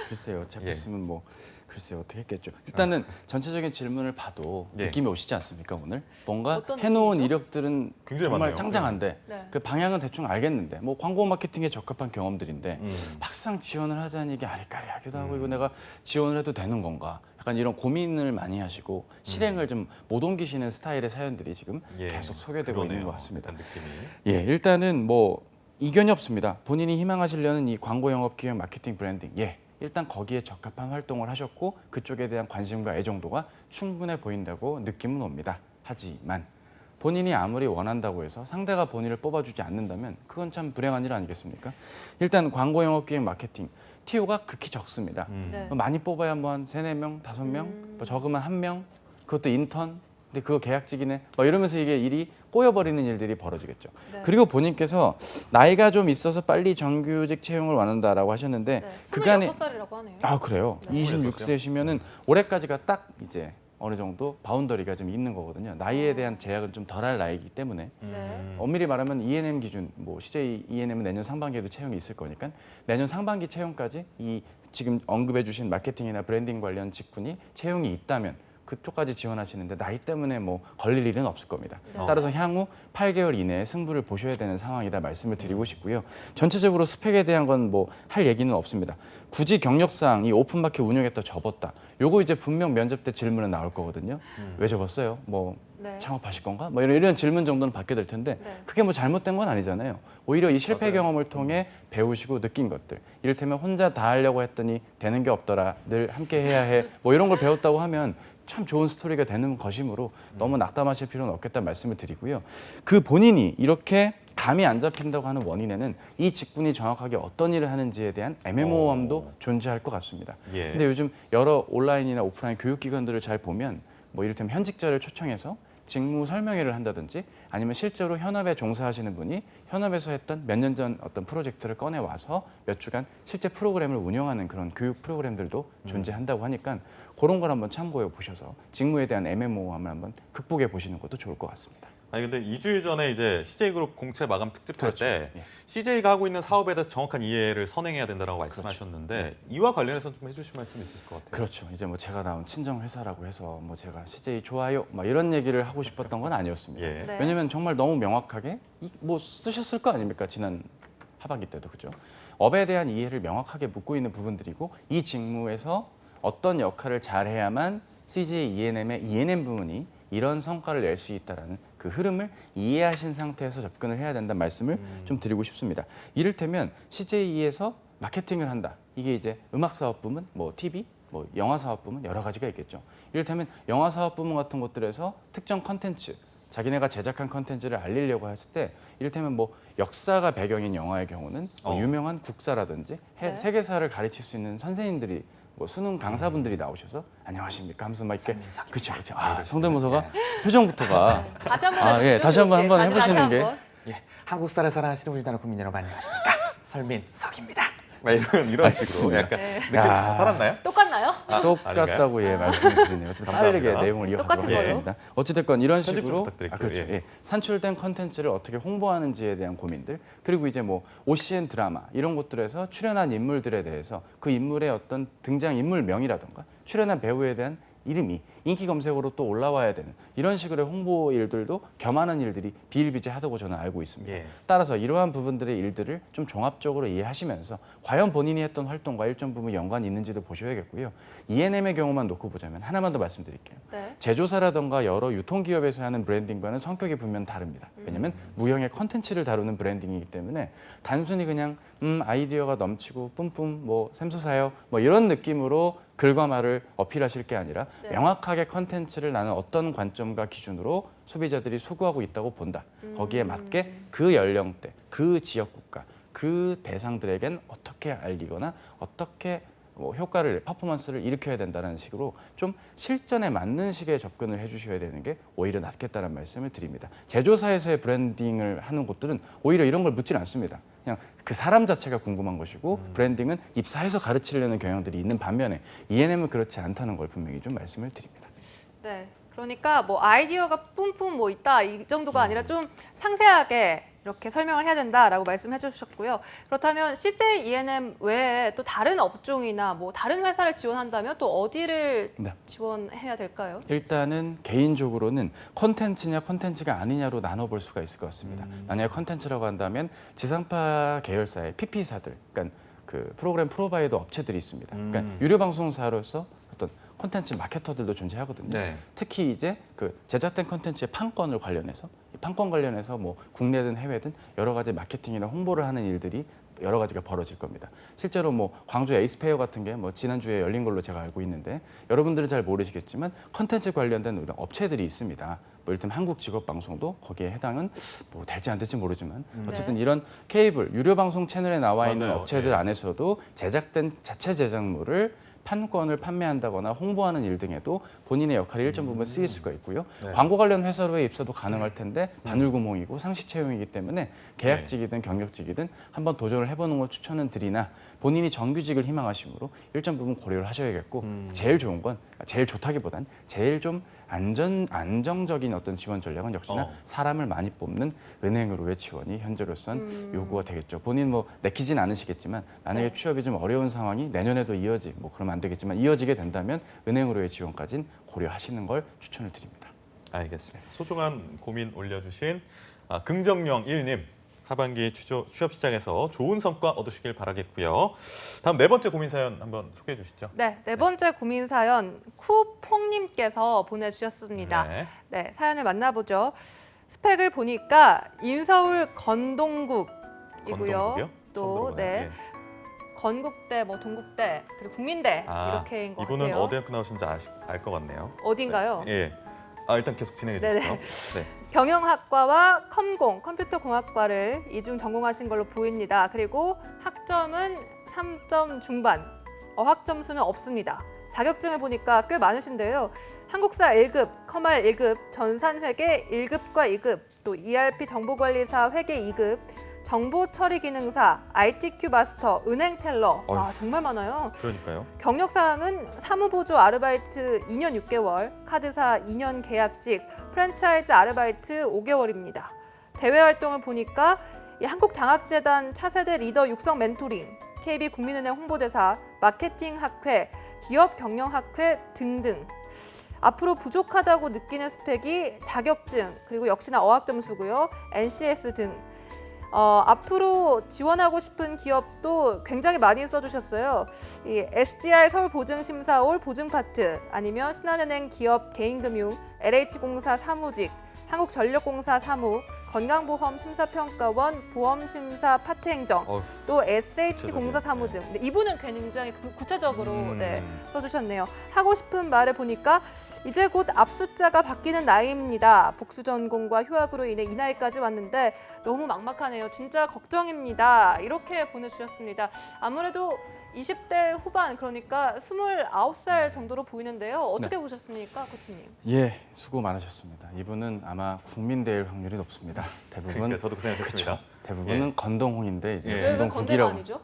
글쎄요, 제가 예. 있으면 뭐 글쎄요 어떻게 했겠죠. 일단은 전체적인 질문을 봐도 예. 느낌이 오시지 않습니까 오늘? 뭔가 어떤 해놓은 느낌이죠? 이력들은 굉장히 정말 많네요. 짱짱한데 네. 그 방향은 대충 알겠는데 뭐 광고 마케팅에 적합한 경험들인데 음. 막상 지원을 하자니 이게 아리까리하기도 하고 이거 내가 지원을 해도 되는 건가? 약간 이런 고민을 많이 하시고 실행을 좀 못 옮기시는 스타일의 사연들이 지금 예, 계속 소개되고 그러네요. 있는 것 같습니다. 어떤 느낌이. 예, 일단은 뭐 이견이 없습니다. 본인이 희망하시려는 이 광고 영업 기획 마케팅 브랜딩, 예, 일단 거기에 적합한 활동을 하셨고 그쪽에 대한 관심과 애정도가 충분해 보인다고 느낌은 옵니다. 하지만 본인이 아무리 원한다고 해서 상대가 본인을 뽑아주지 않는다면 그건 참 불행한 일 아니겠습니까? 일단 광고 영업 기획 마케팅 TO가 극히 적습니다. 네. 많이 뽑아야 뭐 한 3, 4명, 5명, 뭐 적으면 1명, 그것도 인턴, 근데 그거 계약직이네, 뭐 이러면서 이게 일이 꼬여버리는 일들이 벌어지겠죠. 네. 그리고 본인께서 나이가 좀 있어서 빨리 정규직 채용을 원한다라고 하셨는데 네. 그간에 26살이라고 하네요. 아 그래요? 네. 26세시면은 올해까지가 딱 이제 어느 정도 바운더리가 좀 있는 거거든요. 나이에 대한 제약은 좀 덜할 나이이기 때문에 네. 엄밀히 말하면 ENM 기준, 뭐 CJ ENM은 내년 상반기에도 채용이 있을 거니까 내년 상반기 채용까지 이 지금 언급해주신 마케팅이나 브랜딩 관련 직군이 채용이 있다면 그쪽까지 지원하시는데 나이 때문에 뭐 걸릴 일은 없을 겁니다. 네. 따라서 향후 8개월 이내에 승부를 보셔야 되는 상황이다 말씀을 드리고 싶고요. 전체적으로 스펙에 대한 건 뭐 할 얘기는 없습니다. 굳이 경력상 이 오픈마켓 운영했다 접었다. 요거 이제 분명 면접 때 질문은 나올 거거든요. 왜 접었어요? 뭐 네. 창업하실 건가? 뭐 이런 질문 정도는 받게 될 텐데 네. 그게 뭐 잘못된 건 아니잖아요. 오히려 이 실패 맞아요. 경험을 통해 배우시고 느낀 것들. 이를테면 혼자 다 하려고 했더니 되는 게 없더라. 늘 함께 해야 해. 뭐 이런 걸 배웠다고 하면 참 좋은 스토리가 되는 것이므로 너무 낙담하실 필요는 없겠다는 말씀을 드리고요. 그 본인이 이렇게 감이 안 잡힌다고 하는 원인에는 이 직군이 정확하게 어떤 일을 하는지에 대한 애매모호함도 존재할 것 같습니다. 예. 근데 요즘 여러 온라인이나 오프라인 교육기관들을 잘 보면 뭐 이를테면 현직자를 초청해서 직무 설명회를 한다든지 아니면 실제로 현업에 종사하시는 분이 현업에서 했던 몇 년 전 어떤 프로젝트를 꺼내 와서 몇 주간 실제 프로그램을 운영하는 그런 교육 프로그램들도 존재한다고 하니까 그런 걸 한번 참고해 보셔서 직무에 대한 애매모호함을 한번 극복해 보시는 것도 좋을 것 같습니다. 아니 근데 2주일 전에 이제 CJ그룹 공채 마감 특집할 그렇죠. 때 예. CJ가 하고 있는 사업에 대해서 정확한 이해를 선행해야 된다고 말씀하셨는데 이와 관련해서 좀 해주실 말씀 있으실 것 같아요. 그렇죠. 이제 뭐 제가 나온 친정 회사라고 해서 뭐 제가 CJ 좋아요 막 이런 얘기를 하고 싶었던 건 아니었습니다. 예. 네. 왜냐면 정말 너무 명확하게 뭐 쓰셨을 거 아닙니까? 지난 하반기 때도 그죠. 업에 대한 이해를 명확하게 묻고 있는 부분들이고 이 직무에서 어떤 역할을 잘 해야만 CJ ENM의 ENM 부문이 이런 성과를 낼 수 있다라는 그 흐름을 이해하신 상태에서 접근을 해야 된다는 말씀을 좀 드리고 싶습니다. 이를테면 CJ에서 마케팅을 한다. 이게 이제 음악 사업 부문, 뭐 TV, 뭐 영화 사업 부문 여러 가지가 있겠죠. 이를테면 영화 사업 부문 같은 곳들에서 특정 컨텐츠, 자기네가 제작한 컨텐츠를 알리려고 했을 때 이를테면 뭐 역사가 배경인 영화의 경우는 뭐 유명한 국사라든지 네. 세계사를 가르칠 수 있는 선생님들이 뭐 수능 강사분들이 나오셔서 안녕하십니까 하면서 막 이렇게 그렇죠. 아, 성대모사가 표정부터가 다시 한번 아, 예, 다시 한번 혹시? 해보시는 게 한번. 예, 한국사를 사랑하시는 우리나라 국민 여러분 안녕하십니까? 설민석입니다. 막 이런 식으로 알겠습니다. 약간 네. 느낌 야. 네. 살았나요? 똑같나요? 똑같다고 예 말씀을 드리네요. 어쨌든 감사합니다. 빠르게 내용을 이어가도록 똑같은 걸로. 하겠습니다. 어찌됐건 이런 편집 좀 식으로 부탁드릴게요. 그렇죠. 예. 예. 산출된 컨텐츠를 어떻게 홍보하는지에 대한 고민들 그리고 이제 뭐 OCN 드라마 이런 곳들에서 출연한 인물들에 대해서 그 인물의 어떤 등장 인물명이라던가 출연한 배우에 대한 이름이 인기 검색어로 또 올라와야 되는 이런 식으로의 홍보 일들도 겸하는 일들이 비일비재하다고 저는 알고 있습니다. 예. 따라서 이러한 부분들의 일들을 좀 종합적으로 이해하시면서 과연 본인이 했던 활동과 일정 부분 연관이 있는지도 보셔야겠고요. ENM의 경우만 놓고 보자면 하나만 더 말씀드릴게요. 네. 제조사라던가 여러 유통기업에서 하는 브랜딩과는 성격이 분명 다릅니다. 왜냐하면 무형의 컨텐츠를 다루는 브랜딩이기 때문에 단순히 그냥 아이디어가 넘치고 뿜뿜 뭐 샘솟아요 뭐 이런 느낌으로 글과 말을 어필하실 게 아니라 네. 명확하게 컨텐츠를 나는 어떤 관점과 기준으로 소비자들이 소구하고 있다고 본다. 거기에 맞게 그 연령대, 그 지역 국가, 그 대상들에겐 어떻게 알리거나 어떻게 뭐 효과를 퍼포먼스를 일으켜야 된다는 식으로 좀 실전에 맞는 식의 접근을 해주셔야 되는 게 오히려 낫겠다는 말씀을 드립니다. 제조사에서의 브랜딩을 하는 곳들은 오히려 이런 걸 묻질 않습니다. 그냥 그 사람 자체가 궁금한 것이고 브랜딩은 입사해서 가르치려는 경향들이 있는 반면에 ENM은 그렇지 않다는 걸 분명히 좀 말씀을 드립니다. 네. 그러니까 뭐 아이디어가 뿜뿜 뭐 있다 이 정도가 아니라 좀 상세하게 이렇게 설명을 해야 된다라고 말씀해 주셨고요. 그렇다면 CJ ENM 외에 또 다른 업종이나 뭐 다른 회사를 지원한다면 또 어디를 네. 지원해야 될까요? 일단은 개인적으로는 컨텐츠냐 컨텐츠가 아니냐로 나눠볼 수가 있을 것 같습니다. 만약에 컨텐츠라고 한다면 지상파 계열사의 PP사들, 그러니까 그 프로그램 프로바이더 업체들이 있습니다. 그러니까 유료 방송사로서 어떤 콘텐츠 마케터들도 존재하거든요. 네. 특히 이제 그 제작된 콘텐츠의 판권을 관련해서 이 판권 관련해서 뭐 국내든 해외든 여러 가지 마케팅이나 홍보를 하는 일들이 여러 가지가 벌어질 겁니다. 실제로 뭐 광주 에이스페어 같은 게 뭐 지난주에 열린 걸로 제가 알고 있는데 여러분들은 잘 모르시겠지만 콘텐츠 관련된 이런 업체들이 있습니다. 뭐 이를테면 한국직업방송도 거기에 해당은 뭐 될지 안 될지 모르지만 어쨌든 네. 이런 케이블 유료 방송 채널에 나와 있는 맞아요. 업체들 예. 안에서도 제작된 자체 제작물을 판권을 판매한다거나 홍보하는 일 등에도 본인의 역할이 일정 부분 쓰일 수가 있고요. 네. 광고 관련 회사로의 입사도 가능할 텐데 바늘구멍이고 상시 채용이기 때문에 계약직이든 경력직이든 한번 도전을 해보는 걸 추천은 드리나 본인이 정규직을 희망하시므로 일정 부분 고려를 하셔야겠고 제일 좋은 건 제일 좋다기보단 제일 좀 안정적인 어떤 지원 전략은 역시나 사람을 많이 뽑는 은행으로의 지원이 현재로선 요구가 되겠죠. 본인 뭐 내키진 않으시겠지만 만약에 네. 취업이 좀 어려운 상황이 내년에도 뭐 그러면 안 되겠지만 이어지게 된다면 은행으로의 지원까지는 고려하시는 걸 추천을 드립니다. 알겠습니다. 소중한 고민 올려주신 긍정령 1님 하반기 취업 시장에서 좋은 성과 얻으시길 바라겠고요. 다음 네 번째 고민 사연 한번 소개해 주시죠. 네, 네 번째 고민 사연 쿠퐁님께서 보내주셨습니다. 네. 네, 사연을 만나보죠. 스펙을 보니까 인서울 건동국이고요. 건동국이요? 또 처음 들어봐요. 네, 예. 건국대, 뭐 동국대, 그리고 국민대 이렇게인 것 이분은 같아요. 어디 학교 나오신지 알 것 같네요. 어딘가요? 예. 일단 계속 진행해 네네. 주시죠. 네. 경영학과와 컴퓨터공학과를 이중 전공하신 걸로 보입니다. 그리고 학점은 3점 중반, 어학 점수는 없습니다. 자격증을 보니까 꽤 많으신데요. 한국사 1급, 커말 1급, 전산회계 1급과 2급, 또 ERP 정보관리사 회계 2급, 정보 처리 기능사, ITQ 마스터, 은행 텔러. 아, 정말 많아요. 그러니까요. 경력 사항은 사무보조 아르바이트 2년 6개월, 카드사 2년 계약직, 프랜차이즈 아르바이트 5개월입니다. 대외 활동을 보니까 이 한국장학재단 차세대 리더 육성 멘토링, KB국민은행 홍보대사, 마케팅학회, 기업경영학회 등등. 앞으로 부족하다고 느끼는 스펙이 자격증, 그리고 역시나 어학점수고요, NCS 등. 앞으로 지원하고 싶은 기업도 굉장히 많이 써주셨어요. 이 SGR 서울보증심사올 보증파트, 아니면 신한은행 기업 개인금융, LH공사 사무직, 한국전력공사 사무, 건강보험심사평가원 보험심사 파트행정, 또 SH공사 사무 등. 네, 이분은 굉장히 구체적으로 네, 써주셨네요. 하고 싶은 말을 보니까 이제 곧 앞숫자가 바뀌는 나이입니다. 복수 전공과 휴학으로 인해 이 나이까지 왔는데 너무 막막하네요. 진짜 걱정입니다. 이렇게 보내주셨습니다. 아무래도 20대 후반, 그러니까 29살 정도로 보이는데요. 어떻게 보셨습니까, 코치님? 예, 수고 많으셨습니다. 이분은 아마 국민대일 확률이 높습니다. 대부분 그러니까 저도 그 생각했습니다. 대부분은 건동홍인데 이제 예. 건대가 건동국이라고. 아니죠?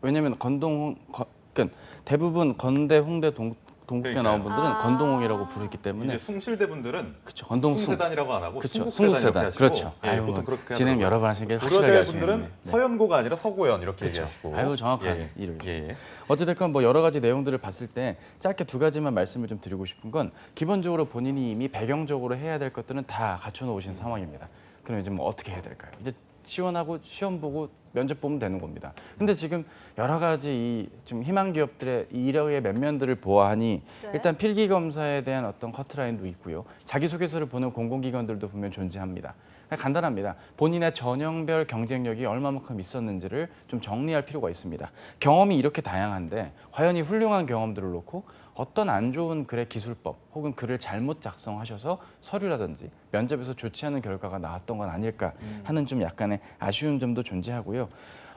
왜냐하면 그러니까 대부분 건대, 홍대, 동국대 그러니까요. 나온 분들은 건동홍이라고 부르기 때문에 이제 숭실대 분들은 그렇죠. 건동숭. 숭세단이라고 안 하고 그렇죠. 숭국세단 이렇게 하시고, 그렇죠. 예, 아유, 보통 그렇게 진행 하더라고요. 여러 번 하시는 게 확실하게 고려대 하시는 분들은 서연고가 아니라 서고연 이렇게 그렇죠. 얘기하시고. 아유, 정확한 예, 이름이죠. 예. 어찌됐건 뭐 여러 가지 내용들을 봤을 때 짧게 두 가지만 말씀을 좀 드리고 싶은 건, 기본적으로 본인이 이미 배경적으로 해야 될 것들은 다 갖춰놓으신 상황입니다. 그럼 이제 뭐 어떻게 해야 될까요? 이제 지원하고 시험 보고 면접 보면 되는 겁니다. 근데 지금 여러 가지 이 좀 희망 기업들의 이력의 면면들을 보아하니 네. 일단 필기 검사에 대한 어떤 커트라인도 있고요. 자기소개서를 보는 공공기관들도 분명 존재합니다. 간단합니다. 본인의 전형별 경쟁력이 얼마만큼 있었는지를 좀 정리할 필요가 있습니다. 경험이 이렇게 다양한데 과연 이 훌륭한 경험들을 놓고 어떤 안 좋은 글의 기술법 혹은 글을 잘못 작성하셔서 서류라든지 면접에서 좋지 않은 결과가 나왔던 건 아닐까 하는 좀 약간의 아쉬운 점도 존재하고요.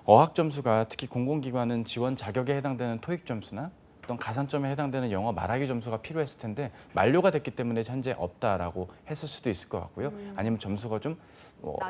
어학 점수가 특히 공공기관은 지원 자격에 해당되는 토익 점수나 어떤 가산점에 해당되는 영어 말하기 점수가 필요했을 텐데 만료가 됐기 때문에 현재 없다라고 했을 수도 있을 것 같고요. 아니면 점수가 좀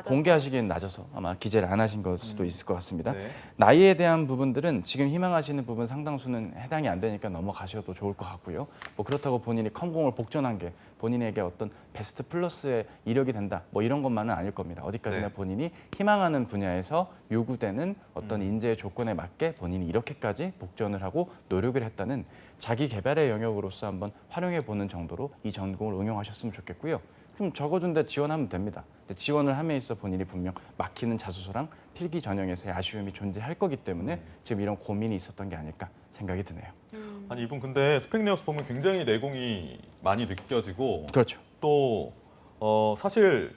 공개하시기엔 낮아서 아마 기재를 안 하신 걸 수도 있을 것 같습니다. 네. 나이에 대한 부분들은 지금 희망하시는 부분 상당수는 해당이 안 되니까 넘어가셔도 좋을 것 같고요. 뭐 그렇다고 본인이 컴공을 복전한 게 본인에게 어떤 베스트 플러스의 이력이 된다, 뭐 이런 것만은 아닐 겁니다. 어디까지나 네. 본인이 희망하는 분야에서 요구되는 어떤 인재 조건에 맞게 본인이 이렇게까지 복전을 하고 노력을 했다는 자기 개발의 영역으로서 한번 활용해 보는 정도로 이 전공을 응용하셨으면 좋겠고요. 그럼 적어준 데 지원하면 됩니다. 근데 지원을 함에 있어 본인이 분명 막히는 자소서랑 필기 전형에서의 아쉬움이 존재할 거기 때문에 지금 이런 고민이 있었던 게 아닐까 생각이 드네요. 아니 이분 근데 스펙 내역서 보면 굉장히 내공이 많이 느껴지고 그렇죠. 또 사실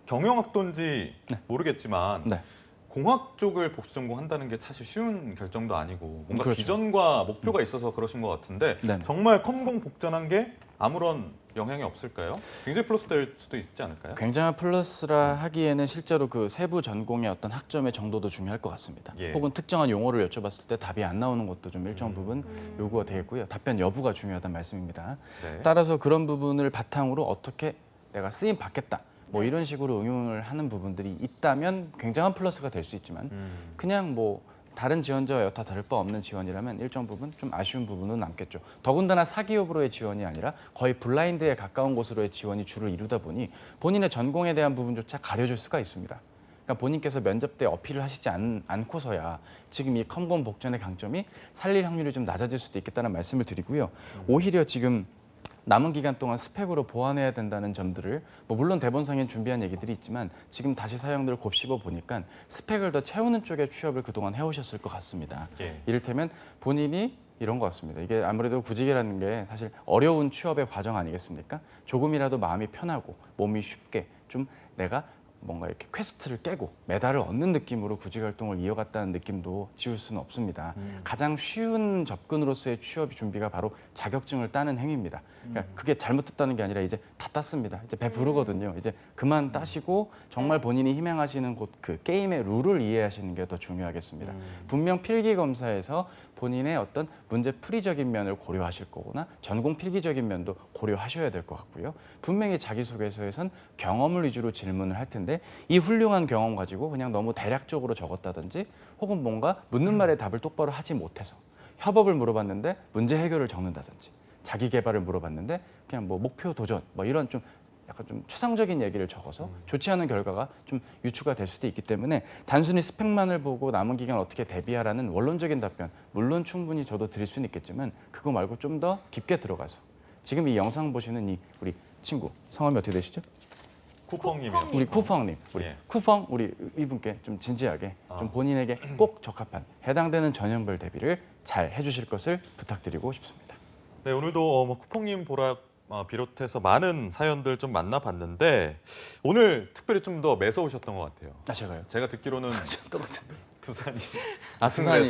경영학도인지 모르겠지만 네. 공학 쪽을 복수 전공한다는 게 사실 쉬운 결정도 아니고 뭔가 그렇죠. 비전과 목표가 있어서 그러신 것 같은데 네네. 정말 컴공 복전한 게 아무런 영향이 없을까요? 굉장히 플러스 될 수도 있지 않을까요? 굉장한 플러스라 하기에는 실제로 그 세부 전공의 어떤 학점의 정도도 중요할 것 같습니다. 예. 혹은 특정한 용어를 여쭤봤을 때 답이 안 나오는 것도 좀 일정 부분 요구가 되겠고요. 답변 여부가 중요하다는 말씀입니다. 네. 따라서 그런 부분을 바탕으로 어떻게 내가 쓰임 받겠다, 뭐 이런 식으로 응용을 하는 부분들이 있다면 굉장한 플러스가 될 수 있지만 그냥 뭐 다른 지원자와 여타 다를 바 없는 지원이라면 일정 부분 좀 아쉬운 부분은 남겠죠. 더군다나 사기업으로의 지원이 아니라 거의 블라인드에 가까운 곳으로의 지원이 주를 이루다 보니 본인의 전공에 대한 부분조차 가려질 수가 있습니다. 그러니까 본인께서 면접 때 어필을 하시지 않고서야 지금 이 컴공 복전의 강점이 살릴 확률이 좀 낮아질 수도 있겠다는 말씀을 드리고요. 오히려 지금 남은 기간 동안 스펙으로 보완해야 된다는 점들을 뭐 물론 대본상에 준비한 얘기들이 있지만 지금 다시 사용들을 곱씹어 보니까 스펙을 더 채우는 쪽에 취업을 그동안 해오셨을 것 같습니다. 예. 이를테면 본인이 이런 것 같습니다. 이게 아무래도 구직이라는 게 사실 어려운 취업의 과정 아니겠습니까? 조금이라도 마음이 편하고 몸이 쉽게 좀 내가 뭔가 이렇게 퀘스트를 깨고 메달을 얻는 느낌으로 구직 활동을 이어갔다는 느낌도 지울 수는 없습니다. 가장 쉬운 접근으로서의 취업 준비가 바로 자격증을 따는 행위입니다. 그러니까 그게 잘못됐다는 게 아니라 이제 다 땄습니다. 이제 배 부르거든요. 이제 그만 따시고 정말 본인이 희망하시는 곳 그 게임의 룰을 이해하시는 게 더 중요하겠습니다. 분명 필기 검사에서 본인의 어떤 문제 풀이적인 면을 고려하실 거거나 전공 필기적인 면도 고려하셔야 될 것 같고요. 분명히 자기소개서에선 경험을 위주로 질문을 할 텐데 이 훌륭한 경험 가지고 그냥 너무 대략적으로 적었다든지 혹은 뭔가 묻는 말에 답을 똑바로 하지 못해서 협업을 물어봤는데 문제 해결을 적는다든지 자기 개발을 물어봤는데 그냥 뭐 목표 도전 뭐 이런 좀 약간 좀 추상적인 얘기를 적어서 좋지 않은 결과가 좀 유추가 될 수도 있기 때문에 단순히 스펙만을 보고 남은 기간 어떻게 대비하라는 원론적인 답변 물론 충분히 저도 드릴 수는 있겠지만 그거 말고 좀 더 깊게 들어가서 지금 이 영상 보시는 이 우리 친구 성함이 어떻게 되시죠? 쿠펑님이요. 우리 쿠펑님, 우리 예. 쿠펑 우리 이분께 좀 진지하게 좀 본인에게 꼭 적합한 해당되는 전형별 대비를 잘 해주실 것을 부탁드리고 싶습니다. 네, 오늘도 뭐 쿠펑님 보라 비롯해서 많은 사연들 좀 만나봤는데 오늘 특별히 좀 더 매서우셨던 것 같아요. 아 제가요? 제가 듣기로는 똑같은데. 두산이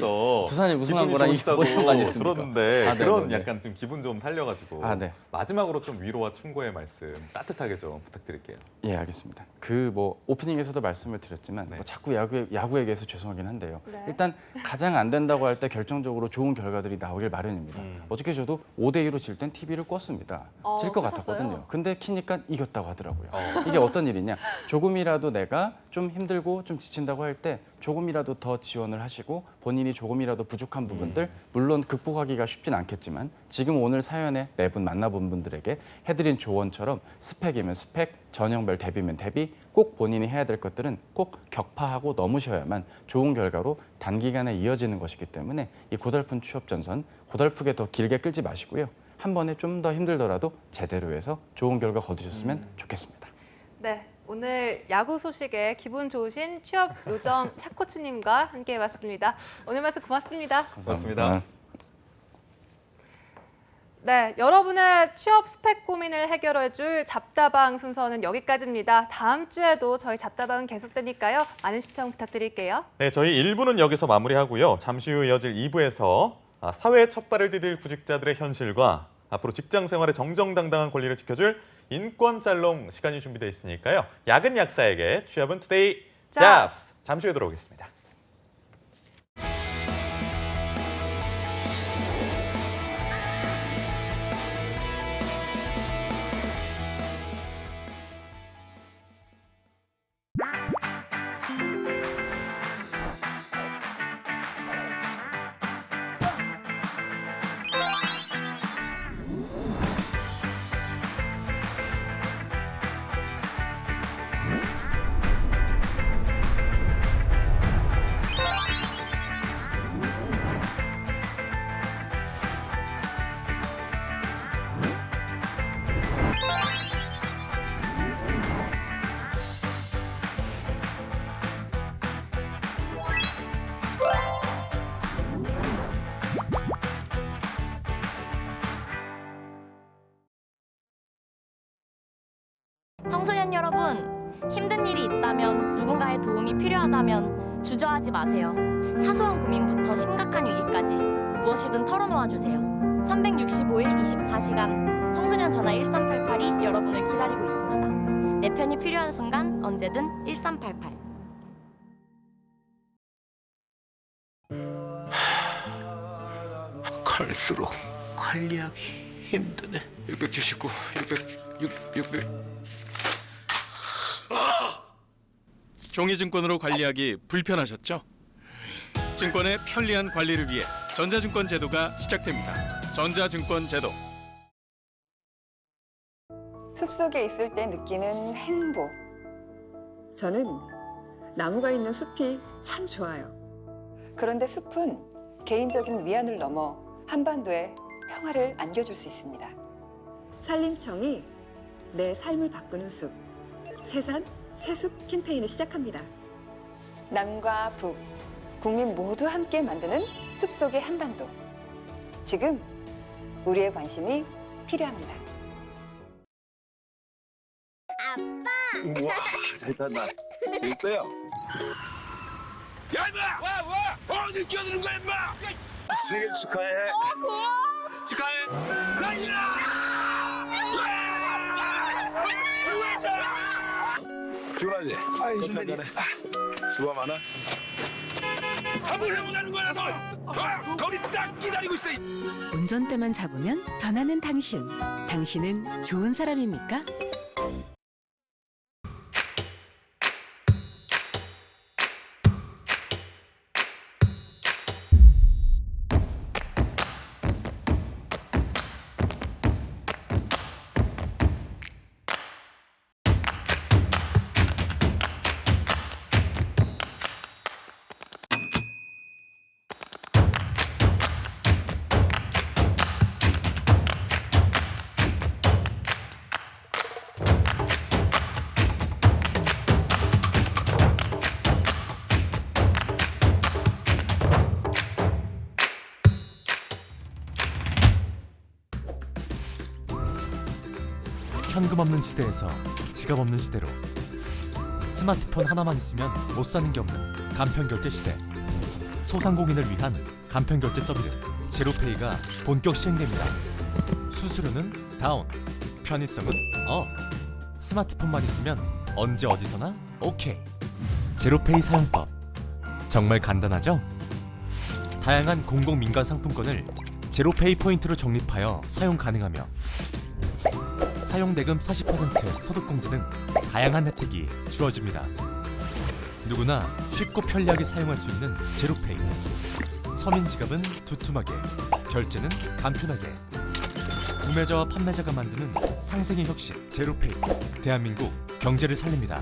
두산이 우승한 기분이 거랑 이게 좋으시다고 뭐 상관이 있습니까? 들었는데 아, 네, 그런 네, 네. 약간 좀 기분 좀 살려가지고 네. 마지막으로 좀 위로와 충고의 말씀 따뜻하게 좀 부탁드릴게요. 예, 알겠습니다. 그 뭐 오프닝에서도 말씀을 드렸지만 네. 뭐 자꾸 야구 얘기해서 죄송하긴 한데요. 네. 일단 가장 안 된다고 할 때 결정적으로 좋은 결과들이 나오길 마련입니다. 어저께 저도 5대2로 질 땐 TV를 껐습니다. 질 것 끄셨어요? 같았거든요. 근데 키니까 이겼다고 하더라고요. 이게 어떤 일이냐? 조금이라도 내가 좀 힘들고 좀 지친다고 할 때 조금이라도 더 지원을 하시고 본인이 조금이라도 부족한 부분들 물론 극복하기가 쉽진 않겠지만 지금 오늘 사연에 4분 만나본 분들에게 해드린 조언처럼 스펙이면 스펙, 전형별 대비면 대비 꼭 본인이 해야 될 것들은 꼭 격파하고 넘으셔야만 좋은 결과로 단기간에 이어지는 것이기 때문에 이 고달픈 취업 전선 고달프게 더 길게 끌지 마시고요. 한 번에 좀 더 힘들더라도 제대로 해서 좋은 결과 거두셨으면 좋겠습니다. 네, 오늘 야구 소식에 기분 좋으신 취업 요정 차 코치님과 함께 해봤습니다. 오늘 말씀 고맙습니다. 고맙습니다. 네, 여러분의 취업 스펙 고민을 해결해줄 잡다방 순서는 여기까지입니다. 다음 주에도 저희 잡다방은 계속되니까요. 많은 시청 부탁드릴게요. 네, 저희 1부는 여기서 마무리하고요. 잠시 후 이어질 2부에서 사회의 첫 발을 디딜 구직자들의 현실과 앞으로 직장 생활의 정정당당한 권리를 지켜줄 인권 살롱 시간이 준비되어 있으니까요. 야근 약사에게 취업은 투데이 잡스! 잠시 후에 돌아오겠습니다. 청소년 여러분, 힘든 일이 있다면 누군가의 도움이 필요하다면 주저하지 마세요. 사소한 고민부터 심각한 위기까지 무엇이든 털어놓아 주세요. 365일 24시간 청소년 전화 1388이 여러분을 기다리고 있습니다. 내 편이 필요한 순간 언제든 1388. 갈수록 관리하기 힘드네. 679, 600. 종이증권으로 관리하기 불편하셨죠? 증권의 편리한 관리를 위해 전자증권 제도가 시작됩니다. 전자증권 제도. 숲속에 있을 때 느끼는 행복. 저는 나무가 있는 숲이 참 좋아요. 그런데 숲은 개인적인 위안을 넘어 한반도에 평화를 안겨줄 수 있습니다. 산림청이 내 삶을 바꾸는 숲, 새산 새숲 캠페인을 시작합니다. 남과 북, 국민 모두 함께 만드는 숲속의 한반도. 지금 우리의 관심이 필요합니다. 우와, 잘 탔나? 재밌어요? 야, 임마! 와! 어디 끼어드는 거야, 임마! 생일 축하해. 고마워. 축하해. 자이야! 피곤하지? 아이, 수고 많아. 한번 해보자는 거라서. 거기 딱 기다리고 있어. 운전대만 잡으면 변하는 당신. 당신은 좋은 사람입니까? 현금 없는 시대에서 지갑 없는 시대로 스마트폰 하나만 있으면 못 사는 게 없는 간편결제 시대. 소상공인을 위한 간편결제 서비스 제로페이가 본격 시행됩니다. 수수료는 다운, 편의성은 업. 스마트폰만 있으면 언제 어디서나 오케이. 제로페이 사용법 정말 간단하죠? 다양한 공공민간 상품권을 제로페이 포인트로 적립하여 사용 가능하며 사용대금 40% 소득공제 등 다양한 혜택이 주어집니다. 누구나 쉽고 편리하게 사용할 수 있는 제로페이. 서민 지갑은 두툼하게, 결제는 간편하게. 구매자와 판매자가 만드는 상생의 혁신 제로페이. 대한민국 경제를 살립니다.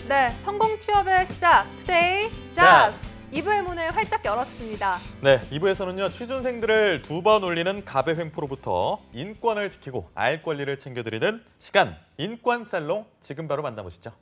네, 성공 취업의 시작, 투데이 잡스! 2부의 문을 활짝 열었습니다. 네, 2부에서는요. 취준생들을 2번 올리는 갑의 횡포로부터 인권을 지키고 알 권리를 챙겨드리는 시간, 인권살롱 지금 바로 만나보시죠.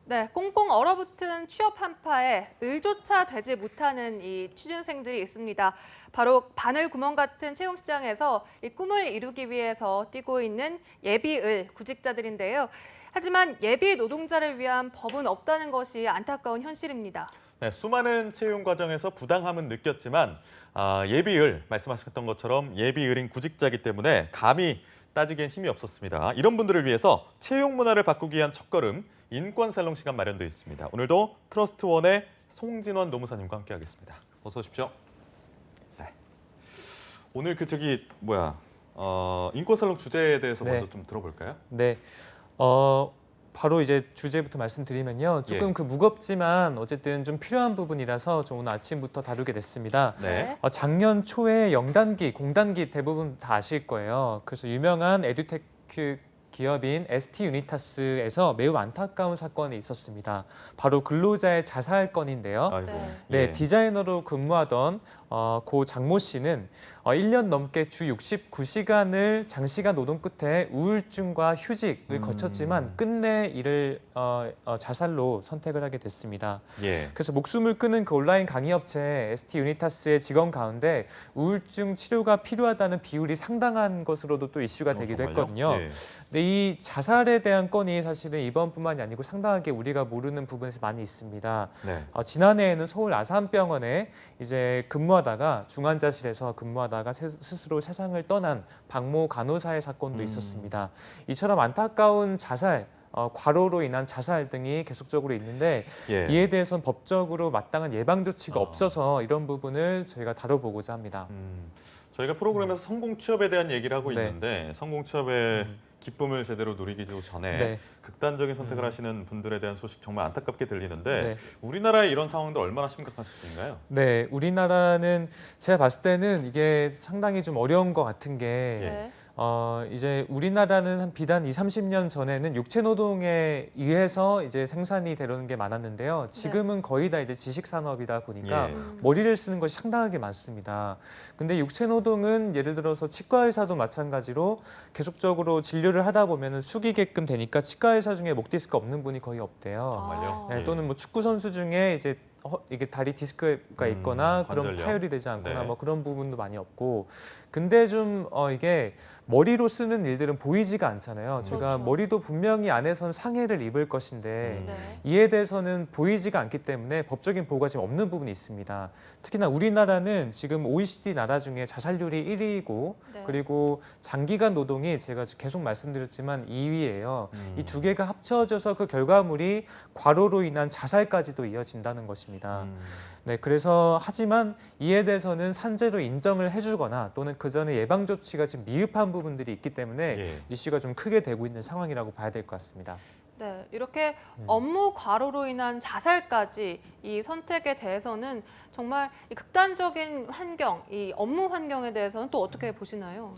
네, 꽁꽁 얼어붙은 취업 한파에 을조차 되지 못하는 이 취준생들이 있습니다. 바로 바늘 구멍 같은 채용 시장에서 이 꿈을 이루기 위해서 뛰고 있는 예비을 구직자들인데요. 하지만 예비 노동자를 위한 법은 없다는 것이 안타까운 현실입니다. 네, 수많은 채용 과정에서 부당함은 느꼈지만 예비을, 말씀하셨던 것처럼 예비을인 구직자이기 때문에 감히 따지기엔 힘이 없었습니다. 이런 분들을 위해서 채용 문화를 바꾸기 위한 첫걸음, 인권살롱 시간 마련되어 있습니다. 오늘도 트러스트원의 송진원 노무사님과 함께하겠습니다. 어서 오십시오. 네. 오늘 인권살롱 주제에 대해서 네. 먼저 좀 들어볼까요? 네, 바로 이제 주제부터 말씀드리면요. 조금 무겁지만 어쨌든 좀 필요한 부분이라서 저 오늘 아침부터 다루게 됐습니다. 네. 작년 초에 영단기, 공단기 대부분 다 아실 거예요. 그래서 유명한 에듀테크 기업인 ST 유니타스에서 매우 안타까운 사건이 있었습니다. 바로 근로자의 자살 건인데요. 아이고. 네, 디자이너로 근무하던 고 장모 씨는 1년 넘게 주 69시간을 장시간 노동 끝에 우울증과 휴직을 거쳤지만 끝내 이를 자살로 선택을 하게 됐습니다. 예. 그래서 목숨을 끊은 그 온라인 강의 업체 ST 유니타스의 직원 가운데 우울증 치료가 필요하다는 비율이 상당한 것으로도 또 이슈가 되기도 했거든요. 예. 근데 이 자살에 대한 건이 사실은 이번뿐만이 아니고 상당하게 우리가 모르는 부분에서 많이 있습니다. 네. 지난해에는 서울 아산병원에 이제 근무하다가 중환자실에서 근무하다가 스스로 세상을 떠난 박모 간호사의 사건도 있었습니다. 이처럼 안타까운 자살, 과로로 인한 자살 등이 계속적으로 있는데 이에 대해서는 법적으로 마땅한 예방 조치가 없어서 이런 부분을 저희가 다뤄보고자 합니다. 저희가 프로그램에서 성공 취업에 대한 얘기를 하고 있는데 성공 취업의 기쁨을 제대로 누리기 전에 극단적인 선택을 하시는 분들에 대한 소식 정말 안타깝게 들리는데 우리나라의 이런 상황도 얼마나 심각하실까요? 네, 우리나라는 제가 봤을 때는 이게 상당히 좀 어려운 것 같은 게 이제 우리나라는 한 비단 30년 전에는 육체 노동에 의해서 이제 생산이 되려는 게 많았는데요. 지금은 거의 다 이제 지식 산업이다 보니까 예. 머리를 쓰는 것이 상당하게 많습니다. 근데 육체 노동은 예를 들어서 치과 의사도 마찬가지로 계속적으로 진료를 하다 보면은 숙이게끔 되니까 치과 의사 중에 목 디스크가 없는 분이 거의 없대요. 정말요? 네, 예. 또는 뭐 축구 선수 중에 이제 이게 다리 디스크가 있거나 그런 관절염. 파열이 되지 않거나 네. 뭐 그런 부분도 많이 없고, 근데 좀 이게 머리로 쓰는 일들은 보이지가 않잖아요. 제가 그렇죠. 머리도 분명히 안에선 상해를 입을 것인데 네. 이에 대해서는 보이지가 않기 때문에 법적인 보호가 지금 없는 부분이 있습니다. 특히나 우리나라는 지금 OECD 나라 중에 자살률이 1위이고 네. 그리고 장기간 노동이 제가 계속 말씀드렸지만 2위예요. 이 두 개가 합쳐져서 그 결과물이 과로로 인한 자살까지도 이어진다는 것입니다. 네, 그래서 하지만 이에 대해서는 산재로 인정을 해주거나 또는 그 전에 예방 조치가 지금 미흡한 부분들이 있기 때문에 예. 이슈가 좀 크게 되고 있는 상황이라고 봐야 될 것 같습니다. 네, 이렇게 업무 과로로 인한 자살까지 이 선택에 대해서는 정말 이 극단적인 환경, 이 업무 환경에 대해서는 또 어떻게 보시나요?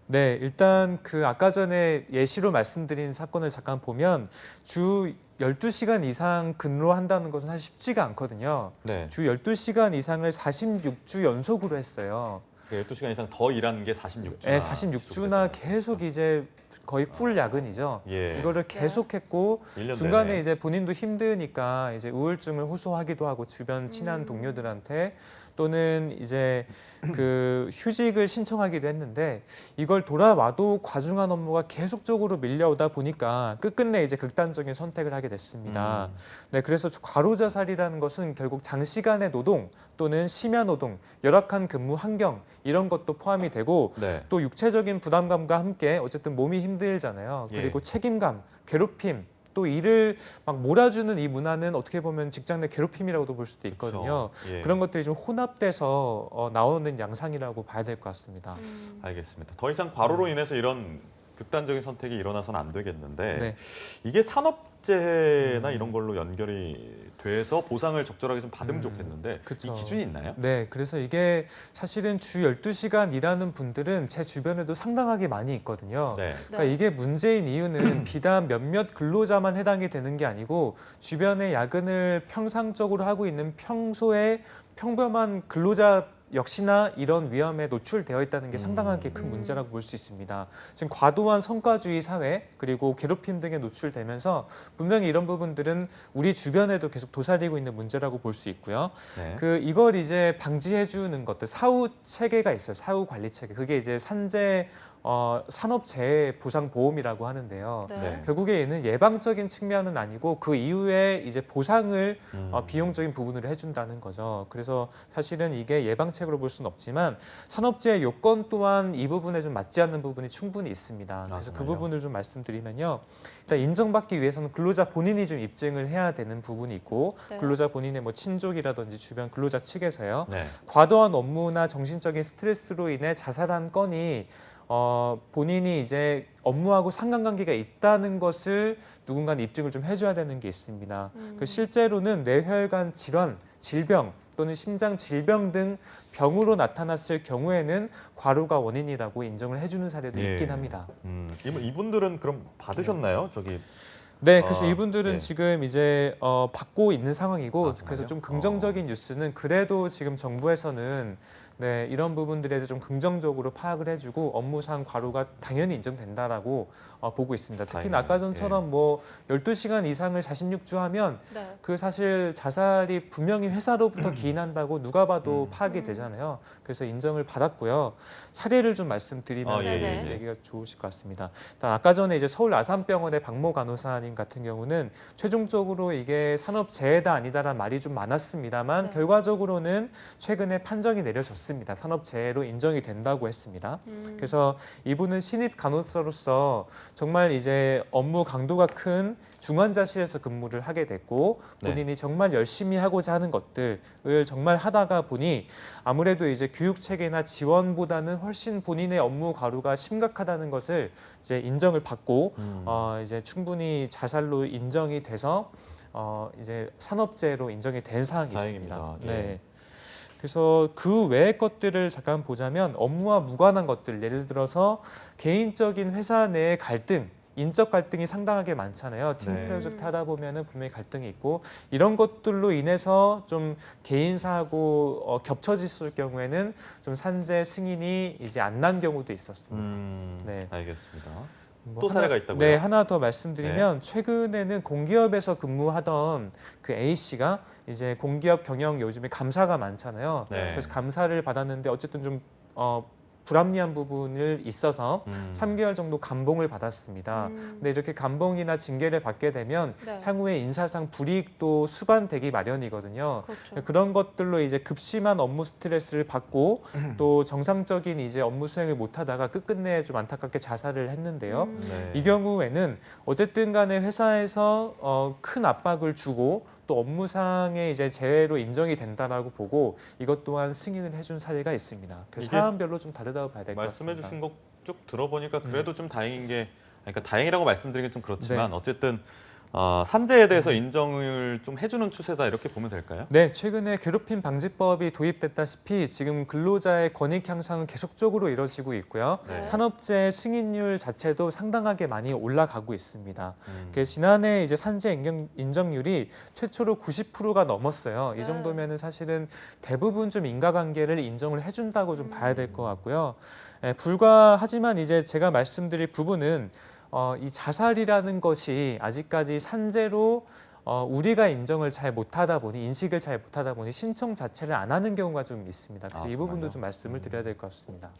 네, 일단 그 아까 전에 예시로 말씀드린 사건을 잠깐 보면 주 12시간 이상 근로한다는 것은 사실 쉽지가 않거든요. 네. 주 12시간 이상을 46주 연속으로 했어요. 12시간 이상 더 일하는 게 46주. 네, 46주나 계속 이제 거의 풀 야근이죠. 예. 이거를 계속했고 1년 중간에 내내. 이제 본인도 힘드니까 이제 우울증을 호소하기도 하고 주변 친한 동료들한테 또는 이제 그 휴직을 신청하기도 했는데 이걸 돌아와도 과중한 업무가 계속적으로 밀려오다 보니까 끝끝내 이제 극단적인 선택을 하게 됐습니다. 네, 그래서 과로 자살이라는 것은 결국 장시간의 노동 또는 심야 노동, 열악한 근무 환경 이런 것도 포함이 되고 네. 또 육체적인 부담감과 함께 어쨌든 몸이 힘들잖아요. 예. 그리고 책임감, 괴롭힘, 또 일을 막 몰아주는 이 문화는 어떻게 보면 직장 내 괴롭힘이라고도 볼 수도 있거든요. 그렇죠. 예. 그런 것들이 좀 혼합돼서 나오는 양상이라고 봐야 될 것 같습니다. 알겠습니다. 더 이상 과로로 인해서 이런 극단적인 선택이 일어나서는 안 되겠는데 네. 이게 산업재해나 이런 걸로 연결이 돼서 보상을 적절하게 좀 받으면 좋겠는데 그쵸. 이 기준이 있나요? 네, 그래서 이게 사실은 주 12시간 일하는 분들은 제 주변에도 상당하게 많이 있거든요. 네. 그러니까 이게 문제인 이유는 비단 몇몇 근로자만 해당이 되는 게 아니고 주변에 야근을 평상적으로 하고 있는 평소에 평범한 근로자 역시나 이런 위험에 노출되어 있다는 게 상당하게 큰 문제라고 볼 수 있습니다. 지금 과도한 성과주의 사회 그리고 괴롭힘 등에 노출되면서 분명히 이런 부분들은 우리 주변에도 계속 도사리고 있는 문제라고 볼 수 있고요. 네. 이걸 이제 방지해 주는 것들 사후 체계가 있어요. 사후 관리 체계. 그게 이제 산재 산업재해 보상 보험이라고 하는데요. 네. 결국에 얘는 예방적인 측면은 아니고 그 이후에 이제 보상을 비용적인 부분으로 해준다는 거죠. 그래서 사실은 이게 예방책으로 볼 수는 없지만 산업재해 요건 또한 이 부분에 좀 맞지 않는 부분이 충분히 있습니다. 그래서 그 정말요? 부분을 좀 말씀드리면요. 일단 인정받기 위해서는 근로자 본인이 좀 입증을 해야 되는 부분이 있고 네. 근로자 본인의 뭐 친족이라든지 주변 근로자 측에서요. 네. 과도한 업무나 정신적인 스트레스로 인해 자살한 건이 본인이 이제 업무하고 상관관계가 있다는 것을 누군가는 입증을 좀 해줘야 되는 게 있습니다. 그 실제로는 뇌혈관 질환, 질병 또는 심장 질병 등 병으로 나타났을 경우에는 과로가 원인이라고 인정을 해주는 사례도 예. 있긴 합니다. 이분들은 그럼 받으셨나요? 저기 네, 그래서 이분들은 예. 지금 이제 받고 있는 상황이고 정말요? 그래서 좀 긍정적인 뉴스는 그래도 지금 정부에서는 네, 이런 부분들에 대해서 좀 긍정적으로 파악을 해주고 업무상 과로가 당연히 인정된다라고 보고 있습니다. 특히나 아까 전처럼 뭐 12시간 이상을 46주 하면 네. 그 사실 자살이 분명히 회사로부터 기인한다고 누가 봐도 파악이 되잖아요. 그래서 인정을 받았고요. 사례를 좀 말씀드리면 예. 얘기가 좋으실 것 같습니다. 일단 아까 전에 이제 서울 아산병원의 박모 간호사님 같은 경우는 최종적으로 이게 산업재해다 아니다라는 말이 좀 많았습니다만 네. 결과적으로는 최근에 판정이 내려졌습니다. 산업재해로 인정이 된다고 했습니다. 그래서 이분은 신입 간호사로서 정말 이제 업무 강도가 큰 중환자실에서 근무를 하게 됐고 본인이 정말 열심히 하고자 하는 것들을 정말 하다가 보니 아무래도 이제 교육 체계나 지원보다는 훨씬 본인의 업무 과로가 심각하다는 것을 이제 인정을 받고 이제 충분히 자살로 인정이 돼서 이제 산업재해로 인정이 된 사항이 있습니다. 다행입니다. 네. 그래서 그 외의 것들을 잠깐 보자면 업무와 무관한 것들, 예를 들어서 개인적인 회사 내의 갈등, 인적 갈등이 상당하게 많잖아요. 팀 네. 프로젝트 하다 보면은 분명히 갈등이 있고 이런 것들로 인해서 좀 개인사하고 겹쳐졌을 경우에는 좀 산재 승인이 이제 안 난 경우도 있었습니다. 네. 알겠습니다. 뭐 또 사례가 있다고요? 네, 하나 더 말씀드리면 최근에는 공기업에서 근무하던 그 A 씨가 이제 공기업 경영 요즘에 감사가 많잖아요. 네. 그래서 감사를 받았는데 어쨌든 좀 불합리한 부분을 있어서 3개월 정도 감봉을 받았습니다. 근데 이렇게 감봉이나 징계를 받게 되면 네. 향후에 인사상 불이익도 수반되기 마련이거든요. 그렇죠. 그런 것들로 이제 급심한 업무 스트레스를 받고 또 정상적인 이제 업무 수행을 못하다가 끝끝내 좀 안타깝게 자살을 했는데요. 네. 이 경우에는 어쨌든 간에 회사에서 큰 압박을 주고 또 업무상의 이제 재해로 인정이 된다라고 보고 이것 또한 승인을 해준 사례가 있습니다. 그래서 이게 사안별로 좀 다르다고 봐야 될 것 같습니다. 말씀해주신 거 쭉 들어보니까 그래도 좀 다행인 게, 그러니까 다행이라고 말씀드리긴 좀 그렇지만 어쨌든 산재에 대해서 인정을 좀 해주는 추세다 이렇게 보면 될까요? 네, 최근에 괴롭힘 방지법이 도입됐다시피 지금 근로자의 권익 향상은 계속적으로 이뤄지고 있고요. 네. 산업재해 승인율 자체도 상당하게 많이 올라가고 있습니다. 지난해 이제 산재 인정률이 최초로 90%가 넘었어요. 이 정도면은 사실은 대부분 좀 인과관계를 인정을 해준다고 좀 봐야 될 것 같고요. 불과하지만 이제 제가 말씀드릴 부분은 이 자살이라는 것이 아직까지 산재로 우리가 인정을 잘 못하다 보니 인식을 잘 못하다 보니 신청 자체를 안 하는 경우가 좀 있습니다. 그래서 이 부분도 좀 말씀을 드려야 될 것 같습니다.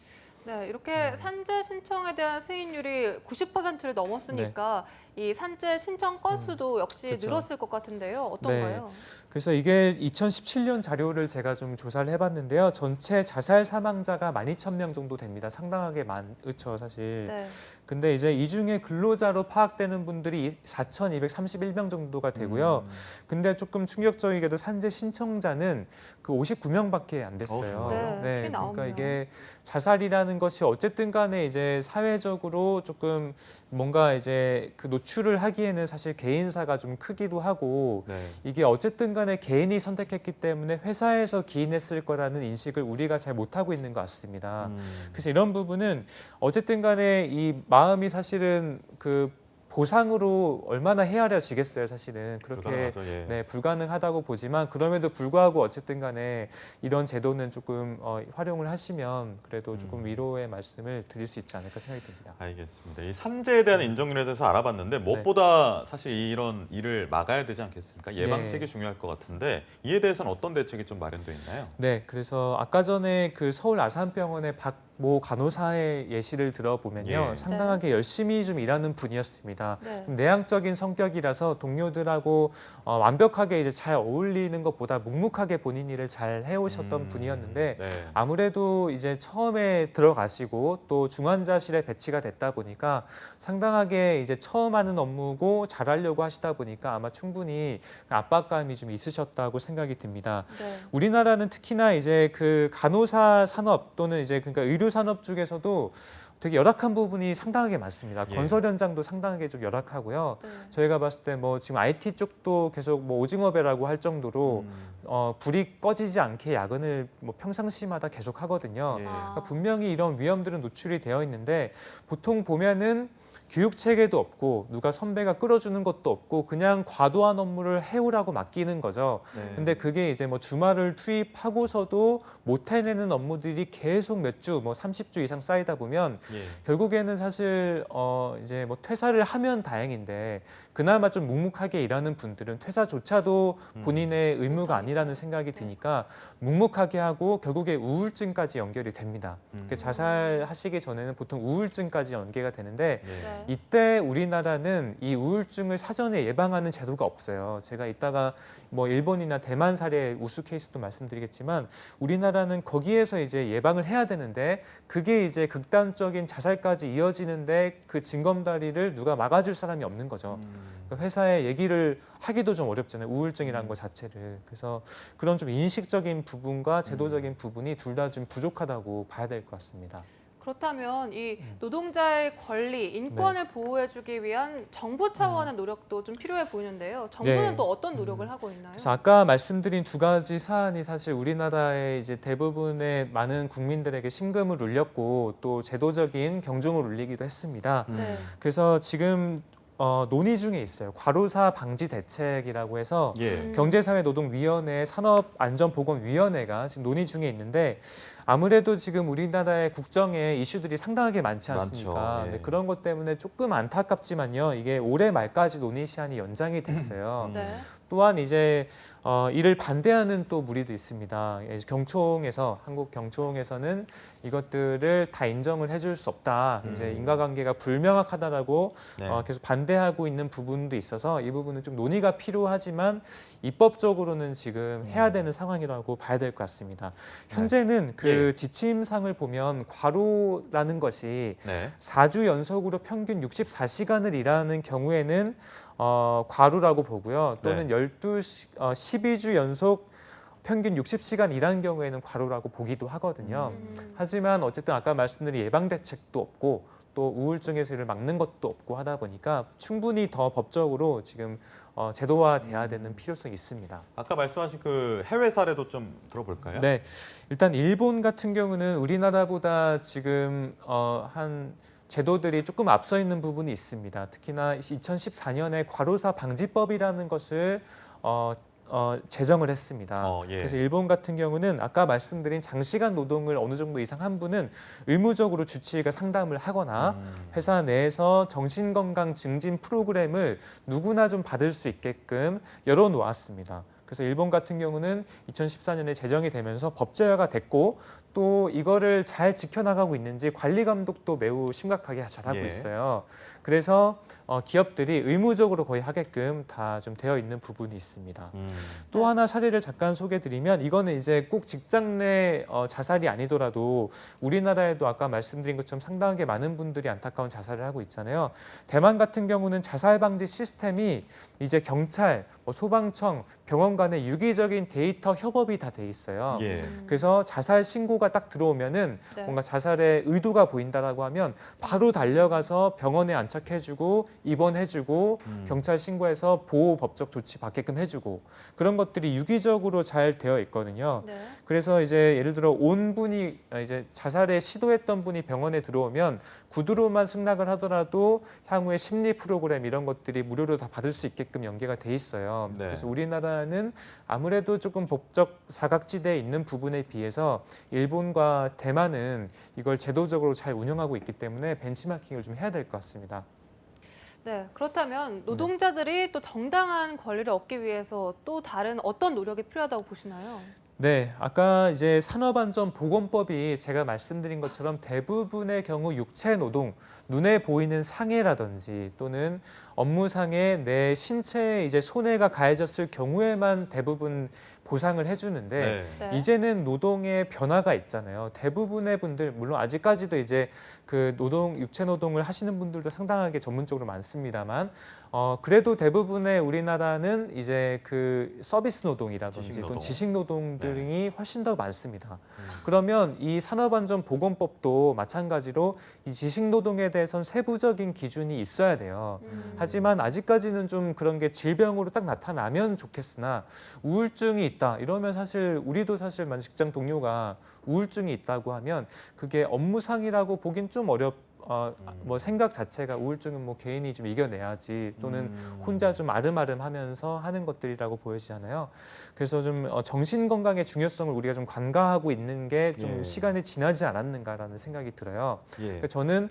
네, 이렇게 산재 신청에 대한 승인율이 90%를 넘었으니까 이 산재 신청 건수도 역시 그렇죠. 늘었을 것 같은데요. 어떤가요? 그래서 이게 2017년 자료를 제가 좀 조사를 해봤는데요. 전체 자살 사망자가 12,000명 정도 됩니다. 상당하게 많죠, 사실. 네. 근데 이제 이 중에 근로자로 파악되는 분들이 4,231명 정도가 되고요. 근데 조금 충격적이게도 산재 신청자는 그 59명밖에 안 됐어요. 네, 그러니까 59명. 이게 자살이라는 것이 어쨌든 간에 이제 사회적으로 조금 뭔가 이제 그 노출을 하기에는 사실 개인사가 좀 크기도 하고 이게 어쨌든 간에 개인이 선택했기 때문에 회사에서 기인했을 거라는 인식을 우리가 잘 못하고 있는 것 같습니다. 그래서 이런 부분은 어쨌든 간에 이 마음이 사실은 그 보상으로 얼마나 헤아려지겠어요, 사실은. 그렇게 불가능하죠, 예. 네, 불가능하다고 보지만 그럼에도 불구하고 어쨌든 간에 이런 제도는 조금 활용을 하시면 그래도 조금 위로의 말씀을 드릴 수 있지 않을까 생각이 듭니다. 알겠습니다. 이 산재에 대한 인정률에 대해서 알아봤는데 무엇보다 사실 이런 일을 막아야 되지 않겠습니까? 예방책이 중요할 것 같은데 이에 대해서는 어떤 대책이 좀 마련되어 있나요? 네, 그래서 아까 전에 그 서울 아산병원의 박모 간호사의 예시를 들어보면요, 예. 상당하게 열심히 좀 일하는 분이었습니다. 네. 좀 내향적인 성격이라서 동료들하고 완벽하게 이제 잘 어울리는 것보다 묵묵하게 본인 일을 잘 해오셨던 분이었는데 네. 아무래도 이제 처음에 들어가시고 또 중환자실에 배치가 됐다 보니까 상당하게 이제 처음 하는 업무고 잘하려고 하시다 보니까 아마 충분히 압박감이 좀 있으셨다고 생각이 듭니다. 네. 우리나라는 특히나 이제 그 간호사 산업 또는 이제 그러니까 의료 산업 중에서도 되게 열악한 부분이 상당하게 많습니다. 예. 건설 현장도 상당하게 좀 열악하고요. 네. 저희가 봤을 때 뭐 지금 IT 쪽도 계속 뭐 오징어 배라고 할 정도로 불이 꺼지지 않게 야근을 뭐 평상시마다 계속 하거든요. 예. 그러니까 분명히 이런 위험들은 노출이 되어 있는데 보통 보면은 교육 체계도 없고 누가 선배가 끌어주는 것도 없고 그냥 과도한 업무를 해오라고 맡기는 거죠. 네. 근데 그게 이제 뭐 주말을 투입하고서도 못 해내는 업무들이 계속 몇 주, 뭐 30주 이상 쌓이다 보면 예. 결국에는 사실 이제 뭐 퇴사를 하면 다행인데 그나마 좀 묵묵하게 일하는 분들은 퇴사조차도 본인의 의무가 아니라는 생각이 드니까 묵묵하게 하고 결국에 우울증까지 연결이 됩니다. 자살하시기 전에는 보통 우울증까지 연계가 되는데 네. 이때 우리나라는 이 우울증을 사전에 예방하는 제도가 없어요. 제가 이따가 뭐 일본이나 대만 사례 우수 케이스도 말씀드리겠지만 우리나라는 거기에서 이제 예방을 해야 되는데 그게 이제 극단적인 자살까지 이어지는데 그 징검다리를 누가 막아줄 사람이 없는 거죠. 그러니까 회사에 얘기를 하기도 좀 어렵잖아요. 우울증이라는 것 자체를. 그래서 그런 좀 인식적인 부분과 제도적인 부분이 둘 다 좀 부족하다고 봐야 될 것 같습니다. 그렇다면 이 노동자의 권리, 인권을 보호해주기 위한 정부 차원의 노력도 좀 필요해 보이는데요. 정부는 네. 또 어떤 노력을 하고 있나요? 그래서 아까 말씀드린 두 가지 사안이 사실 우리나라의 이제 대부분의 많은 국민들에게 심금을 울렸고 또 제도적인 경종을 울리기도 했습니다. 네. 그래서 지금 논의 중에 있어요. 과로사 방지 대책이라고 해서 예. 경제사회노동위원회 산업안전보건위원회가 지금 논의 중에 있는데 아무래도 지금 우리나라의 국정에 이슈들이 상당하게 많지 않습니까? 많죠. 예. 네, 그런 것 때문에 조금 안타깝지만요. 이게 올해 말까지 논의 시한이 연장이 됐어요. 네. 또한 이제 이를 반대하는 또 무리도 있습니다. 경총에서 한국 경총에서는 이것들을 다 인정을 해줄 수 없다. 이제 인과관계가 불명확하다라고 네. 계속 반대하고 있는 부분도 있어서 이 부분은 좀 논의가 필요하지만 입법적으로는 지금 해야 되는 상황이라고 봐야 될 것 같습니다. 현재는 그 지침상을 보면 과로라는 것이 네. 4주 연속으로 평균 64시간을 일하는 경우에는 과로라고 보고요. 또는 12주 연속 평균 60시간 일하는 경우에는 과로라고 보기도 하거든요. 하지만 어쨌든 아까 말씀드린 예방대책도 없고 또 우울증에서 이를 막는 것도 없고 하다 보니까 충분히 더 법적으로 지금 제도화돼야 되는 필요성이 있습니다. 아까 말씀하신 그 해외 사례도 좀 들어볼까요? 네, 일단 일본 같은 경우는 우리나라보다 지금 한 제도들이 조금 앞서 있는 부분이 있습니다. 특히나 2014년에 과로사 방지법이라는 것을 제정을 했습니다. 예. 그래서 일본 같은 경우는 아까 말씀드린 장시간 노동을 어느 정도 이상 한 분은 의무적으로 주치의가 상담을 하거나 회사 내에서 정신건강 증진 프로그램을 누구나 좀 받을 수 있게끔 열어놓았습니다. 그래서 일본 같은 경우는 2014년에 제정이 되면서 법제화가 됐고 또 이거를 잘 지켜나가고 있는지 관리 감독도 매우 심각하게 잘하고 있어요. 그래서 기업들이 의무적으로 거의 하게끔 다 좀 되어 있는 부분이 있습니다. 또 하나 사례를 잠깐 소개드리면 이거는 이제 꼭 직장 내 자살이 아니더라도 우리나라에도 아까 말씀드린 것처럼 상당하게 많은 분들이 안타까운 자살을 하고 있잖아요. 대만 같은 경우는 자살 방지 시스템이 이제 경찰, 소방청, 병원 간의 유기적인 데이터 협업이 다 돼 있어요. 그래서 자살 신고가 딱 들어오면은 뭔가 자살의 의도가 보인다라고 하면 바로 달려가서 병원에 안착해주고 입원해주고 경찰 신고해서 보호 법적 조치 받게끔 해주고 그런 것들이 유기적으로 잘 되어 있거든요. 그래서 이제 예를 들어 온 분이 이제 자살에 시도했던 분이 병원에 들어오면 구두로만 승낙을 하더라도 향후에 심리 프로그램 이런 것들이 무료로 다 받을 수 있게끔 연계가 돼 있어요. 그래서 우리나라는 아무래도 조금 법적 사각지대에 있는 부분에 비해서 일본과 대만은 이걸 제도적으로 잘 운영하고 있기 때문에 벤치마킹을 좀 해야 될 것 같습니다. 네, 그렇다면 노동자들이 또 정당한 권리를 얻기 위해서 또 다른 어떤 노력이 필요하다고 보시나요? 네, 아까 이제 산업안전보건법이 제가 말씀드린 것처럼 대부분의 경우 육체 노동, 눈에 보이는 상해라든지 또는 업무상에 내 신체에 이제 손해가 가해졌을 경우에만 대부분 보상을 해주는데 이제는 노동의 변화가 있잖아요. 대부분의 분들 물론 아직까지도 이제 그 육체 노동을 하시는 분들도 상당하게 전문적으로 많습니다만 그래도 대부분의 우리나라는 이제 그 서비스 노동이라든지 또는 지식 노동들이 훨씬 더 많습니다. 그러면 이 산업안전보건법도 마찬가지로 이 지식 노동에 대해서는 세부적인 기준이 있어야 돼요. 하지만 아직까지는 좀 그런 게 질병으로 딱 나타나면 좋겠으나 우울증이 있다 이러면 사실 우리도 사실 만약 직장 동료가 우울증이 있다고 하면 그게 업무상이라고 보긴 좀 뭐 생각 자체가 우울증은 뭐 개인이 좀 이겨내야지 또는 혼자 좀 아름아름하면서 하는 것들이라고 보여지잖아요. 그래서 좀 정신 건강의 중요성을 우리가 좀 간과하고 있는 게 좀 시간이 지나지 않았는가라는 생각이 들어요. 그러니까 저는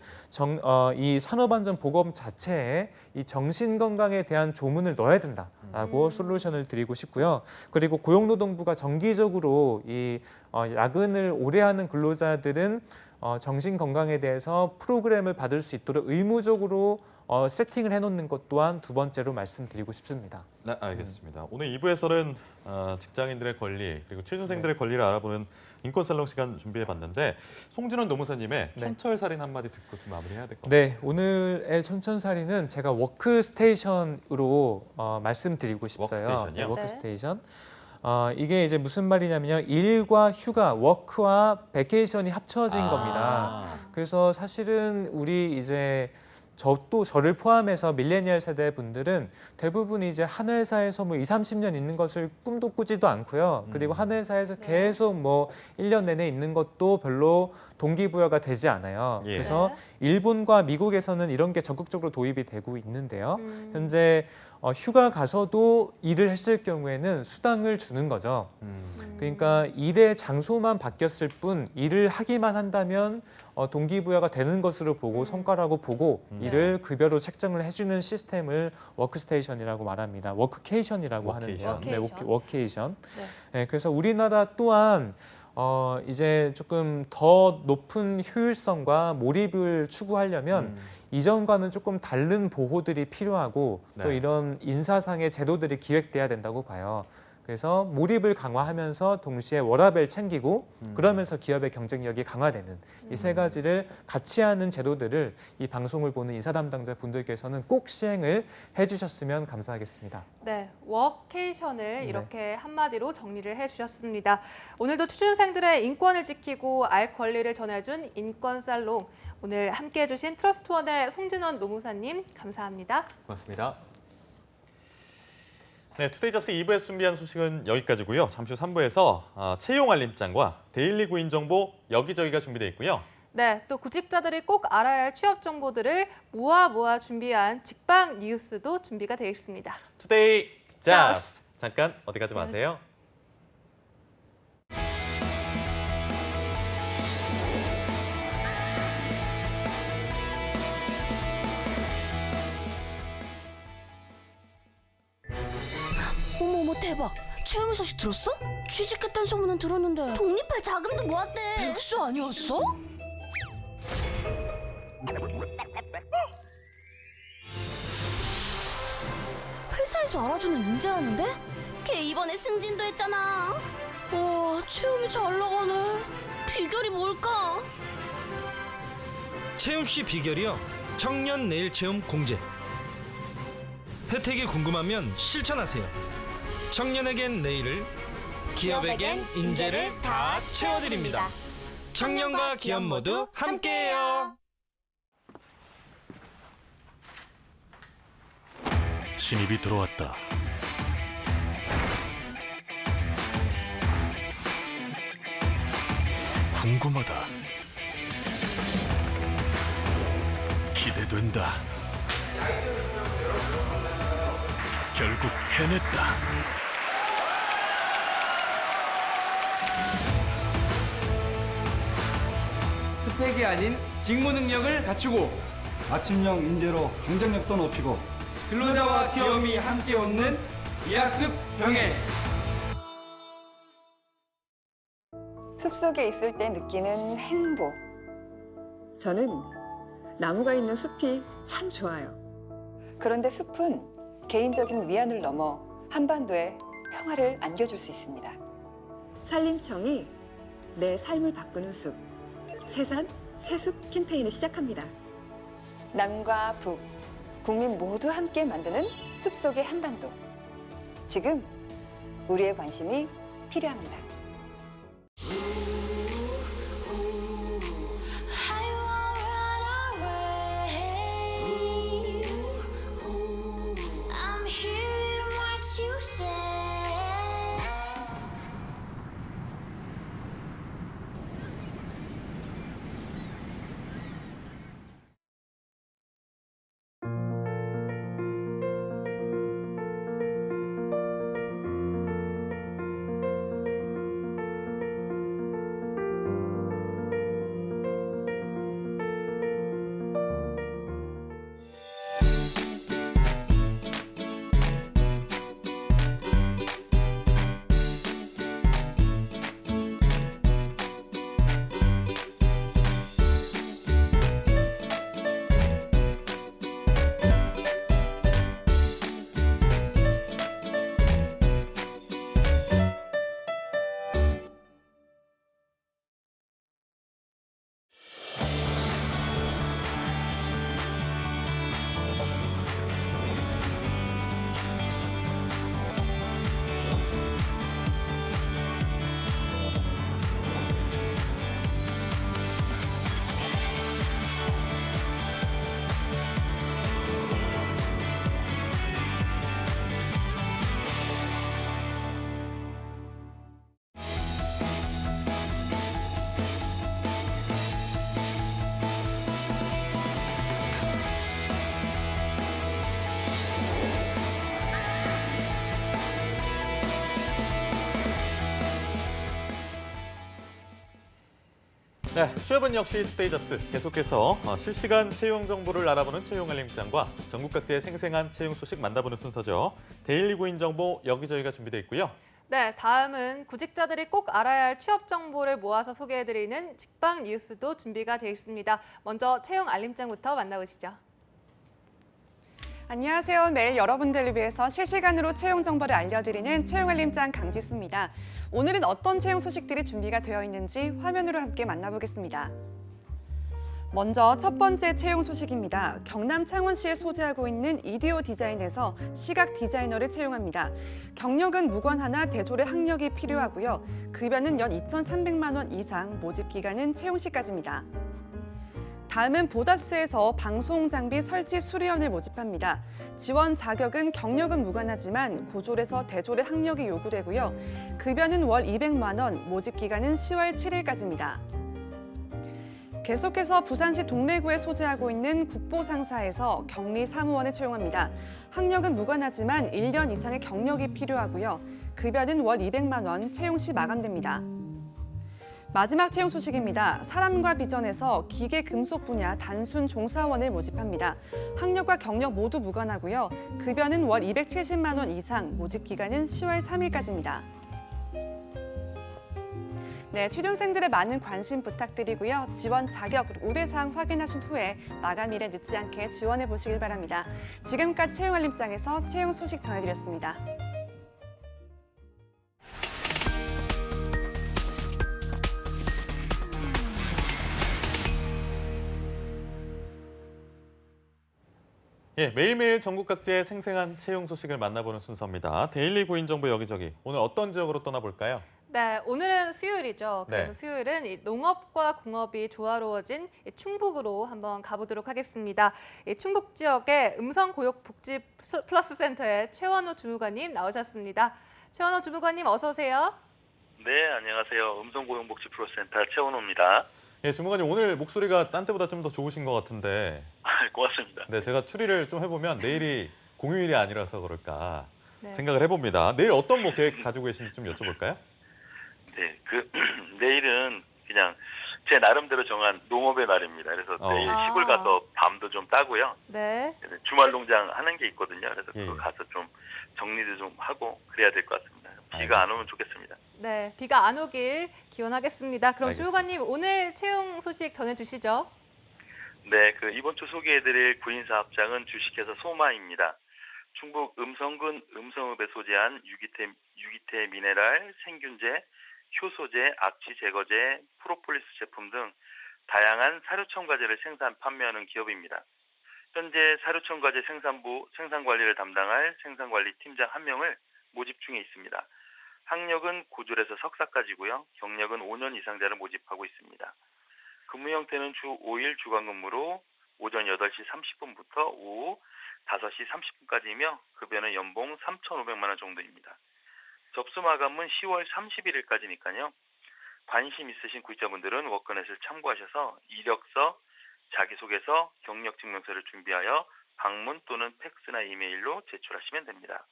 이 산업안전보건 자체에 이 정신 건강에 대한 조문을 넣어야 된다라고 솔루션을 드리고 싶고요. 그리고 고용노동부가 정기적으로 이 야근을 오래 하는 근로자들은 정신 건강에 대해서 프로그램을 받을 수 있도록 의무적으로 세팅을 해놓는 것 또한 두 번째로 말씀드리고 싶습니다. 네, 알겠습니다. 오늘 2부에서는 직장인들의 권리 그리고 취준생들의 권리를 알아보는 인권 살롱 시간 준비해봤는데 송진원 노무사님의 천철살인 한마디 듣고 좀 마무리해야 될 것 같아요. 네, 오늘의 천천살인은 제가 워크스테이션으로 말씀드리고 싶어요. 워크스테이션이요? 워크스테이션. 이게 이제 무슨 말이냐면요. 일과 휴가, 워크와 베케이션이 합쳐진 겁니다. 그래서 사실은 우리 이제 저를 포함해서 밀레니얼 세대 분들은 대부분 이제 한 회사에서 뭐 20-30년 있는 것을 꿈도 꾸지도 않고요. 그리고 한 회사에서 계속 뭐 1년 내내 있는 것도 별로 동기부여가 되지 않아요. 예. 그래서 일본과 미국에서는 이런 게 적극적으로 도입이 되고 있는데요. 현재 휴가 가서도 일을 했을 경우에는 수당을 주는 거죠. 그러니까 일의 장소만 바뀌었을 뿐 일을 하기만 한다면 동기부여가 되는 것으로 보고 성과라고 보고 이를 급여로 책정을 해주는 시스템을 워크스테이션이라고 말합니다. 워크케이션이라고 하는데요. 네, 워케이션. 네, 그래서 우리나라 또한 이제 조금 더 높은 효율성과 몰입을 추구하려면 이전과는 조금 다른 보호들이 필요하고 또 이런 인사상의 제도들이 기획돼야 된다고 봐요. 그래서 몰입을 강화하면서 동시에 워라밸 챙기고 그러면서 기업의 경쟁력이 강화되는 이 세 가지를 같이 하는 제도들을 이 방송을 보는 인사 담당자 분들께서는 꼭 시행을 해주셨으면 감사하겠습니다. 네, 워케이션을 이렇게 한마디로 정리를 해주셨습니다. 오늘도 취준생들의 인권을 지키고 알 권리를 전해준 인권살롱. 오늘 함께해 주신 트러스트원의 송진원 노무사님 감사합니다. 고맙습니다. 네, 투데이 잡스 2부에서 준비한 소식은 여기까지고요. 잠시 후 3부에서 채용 알림장과 데일리 구인 정보 여기저기가 준비되어 있고요. 네, 또 구직자들이 꼭 알아야 할 취업 정보들을 모아 준비한 직방 뉴스도 준비가 되어 있습니다. 투데이 잡스. 잠깐 어디 가지 마세요. 어머 대박! 최영희 소식 들었어? 취직했다는 소문은 들었는데 독립할 자금도 모았대. 백수 아니었어? 회사에서 알아주는 인재라는데? 걔 이번에 승진도 했잖아. 와, 채움이 잘 나가네. 비결이 뭘까? 채움 씨 비결이요. 청년 내일 채움 공제. 혜택이 궁금하면 실천하세요. 청년에겐 내일을, 기업에겐 인재를 다 채워드립니다. 청년과 기업 모두 함께해요. 신입이 들어왔다. 궁금하다. 기대된다. 결국 해냈다. 스펙이 아닌 직무 능력을 갖추고 아침형 인재로 경쟁력도 높이고 근로자와 기업이 함께 얻는 예학습 병행. 숲속에 있을 때 느끼는 행복. 저는 나무가 있는 숲이 참 좋아요. 그런데 숲은 개인적인 위안을 넘어 한반도에 평화를 안겨줄 수 있습니다. 산림청이 내 삶을 바꾸는 숲, 새산, 새숲 캠페인을 시작합니다. 남과 북, 국민 모두 함께 만드는 숲속의 한반도. 지금 우리의 관심이 필요합니다. 네, 취업은 역시 투데이 잡스 계속해서 실시간 채용 정보를 알아보는 채용 알림장과 전국 각지의 생생한 채용 소식 만나보는 순서죠. 데일리 구인 정보 여기저기가 준비되어 있고요. 네, 다음은 구직자들이 꼭 알아야 할 취업 정보를 모아서 소개해드리는 직방 뉴스도 준비가 되어 있습니다. 먼저 채용 알림장부터 만나보시죠. 안녕하세요. 매일 여러분들을 위해서 실시간으로 채용 정보를 알려드리는 채용 알림장 강지수입니다. 오늘은 어떤 채용 소식들이 준비가 되어 있는지 화면으로 함께 만나보겠습니다. 먼저 첫 번째 채용 소식입니다. 경남 창원시에 소재하고 있는 이디오 디자인에서 시각 디자이너를 채용합니다. 경력은 무관하나 대졸의 학력이 필요하고요. 급여는 연 2,300만 원 이상, 모집 기간은 채용 시까지입니다. 다음은 보다스에서 방송 장비 설치 수리원을 모집합니다. 지원 자격은 경력은 무관하지만 고졸에서 대졸의 학력이 요구되고요. 급여는 월 200만 원, 모집 기간은 10월 7일까지입니다. 계속해서 부산시 동래구에 소재하고 있는 국보상사에서 격리 사무원을 채용합니다. 학력은 무관하지만 1년 이상의 경력이 필요하고요. 급여는 월 200만 원, 채용 시 마감됩니다. 마지막 채용 소식입니다. 사람과 비전에서 기계 금속 분야 단순 종사원을 모집합니다. 학력과 경력 모두 무관하고요. 급여는 월 270만 원 이상, 모집 기간은 10월 3일까지입니다. 네, 취준생들의 많은 관심 부탁드리고요. 지원 자격, 우대사항 확인하신 후에 마감일에 늦지 않게 지원해 보시길 바랍니다. 지금까지 채용 알림장에서 채용 소식 전해드렸습니다. 예, 매일매일 전국 각지의 생생한 채용 소식을 만나보는 순서입니다. 데일리 구인 정보 여기저기. 오늘 어떤 지역으로 떠나볼까요? 네, 오늘은 수요일이죠. 그래서 네. 수요일은 이 농업과 공업이 조화로워진 이 충북으로 한번 가보도록 하겠습니다. 이 충북 지역의 음성고용복지 플러스 센터의 최원호 주무관님 나오셨습니다. 최원호 주무관님 어서 오세요. 네, 안녕하세요. 음성고용복지 플러스센터 최원호입니다. 예, 주무관님 오늘 목소리가 딴 때보다 좀 더 좋으신 것 같은데. 고맙습니다. 네, 제가 추리를 좀 해보면 내일이 공휴일이 아니라서 그럴까 네. 생각을 해봅니다. 내일 어떤 뭐 계획 가지고 계신지 좀 여쭤볼까요? 네, 내일은 그냥 제 나름대로 정한 농업의 날입니다. 그래서 내일 시골 가서 밤도 좀 따고요. 네. 주말 농장 하는 게 있거든요. 그래서 예. 그거 가서 좀 정리도 좀 하고 그래야 될 것 같습니다. 비가 안 오면 좋겠습니다. 네, 비가 안 오길 기원하겠습니다. 그럼 알겠습니다. 주무관님 오늘 채용 소식 전해주시죠. 네, 이번 주 소개해드릴 구인사업장은 주식회사 소마입니다. 충북 음성군 음성읍에 소재한 유기태 미네랄, 생균제, 효소제, 악취 제거제, 프로폴리스 제품 등 다양한 사료첨가제를 생산 판매하는 기업입니다. 현재 사료첨가제 생산부 생산관리를 담당할 생산관리팀장 1명을 모집 중에 있습니다. 학력은 고졸에서 석사까지고요. 경력은 5년 이상자를 모집하고 있습니다. 근무 형태는 주 5일 주간 근무로 오전 8시 30분부터 오후 5시 30분까지이며 급여는 연봉 3,500만 원 정도입니다. 접수 마감은 10월 31일까지니까요. 관심 있으신 구직자분들은 워크넷을 참고하셔서 이력서, 자기소개서, 경력증명서를 준비하여 방문 또는 팩스나 이메일로 제출하시면 됩니다.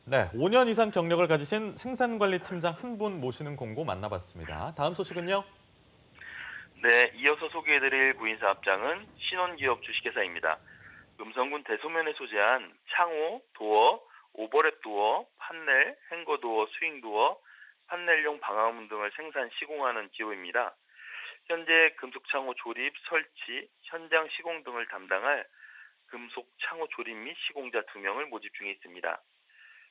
네, 5년 이상 경력을 가지신 생산관리팀장 한 분 모시는 공고 만나봤습니다. 다음 소식은요? 네, 이어서 소개해드릴 구인사업장은 신혼기업 주식회사입니다. 음성군 대소면에 소재한 창호, 도어, 오버랩 도어, 판넬, 행거 도어, 스윙 도어, 판넬용 방화문 등을 생산 시공하는 기업입니다. 현재 금속 창호 조립, 설치, 현장 시공 등을 담당할 금속 창호 조립 및 시공자 2명을 모집 중에 있습니다.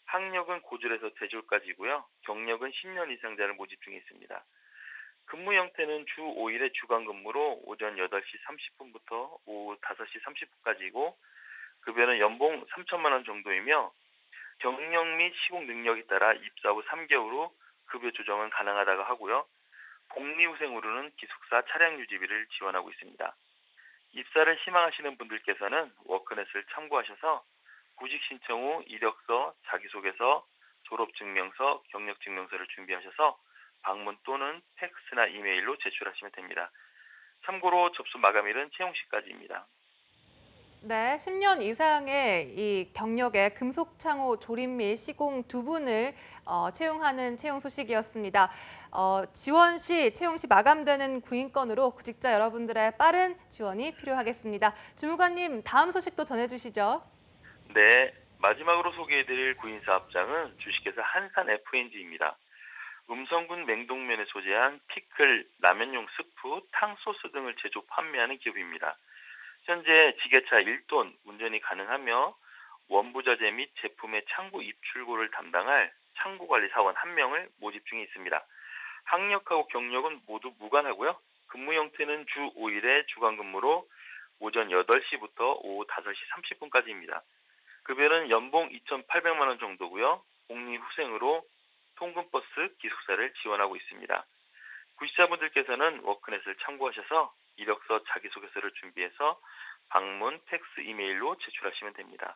학력은 고졸에서 대졸까지고요. 경력은 10년 이상자를 모집 중에 있습니다. 근무 형태는 주 5일의 주간 근무로 오전 8시 30분부터 오후 5시 30분까지이고 급여는 연봉 3천만 원 정도이며 경력 및 시공 능력에 따라 입사 후 3개월 후 급여 조정은 가능하다고 하고요. 복리후생으로는 기숙사 차량 유지비를 지원하고 있습니다. 입사를 희망하시는 분들께서는 워크넷을 참고하셔서 구직 신청 후 이력서, 자기소개서, 졸업증명서, 경력증명서를 준비하셔서 방문 또는 팩스나 이메일로 제출하시면 됩니다. 참고로 접수 마감일은 채용 시까지입니다. 네, 10년 이상의 이 경력의 금속창호 조립 및 시공 두 분을 채용하는 채용 소식이었습니다. 지원 시 채용 시 마감되는 구인건으로 구직자 여러분들의 빠른 지원이 필요하겠습니다. 주무관님, 다음 소식도 전해주시죠. 네, 마지막으로 소개해드릴 구인사업장은 주식회사 한산 FNG입니다. 음성군 맹동면에 소재한 피클, 라면용 스프, 탕소스 등을 제조 판매하는 기업입니다. 현재 지게차 1톤 운전이 가능하며 원부자재 및 제품의 창고 입출고를 담당할 창고관리 사원 1명을 모집 중에 있습니다. 학력하고 경력은 모두 무관하고요. 근무 형태는 주 5일의 주간 근무로 오전 8시부터 오후 5시 30분까지입니다. 급여는 연봉 2,800만 원 정도고요. 복리후생으로 통근버스 기숙사를 지원하고 있습니다. 구직자분들께서는 워크넷을 참고하셔서 이력서 자기소개서를 준비해서 방문, 팩스, 이메일로 제출하시면 됩니다.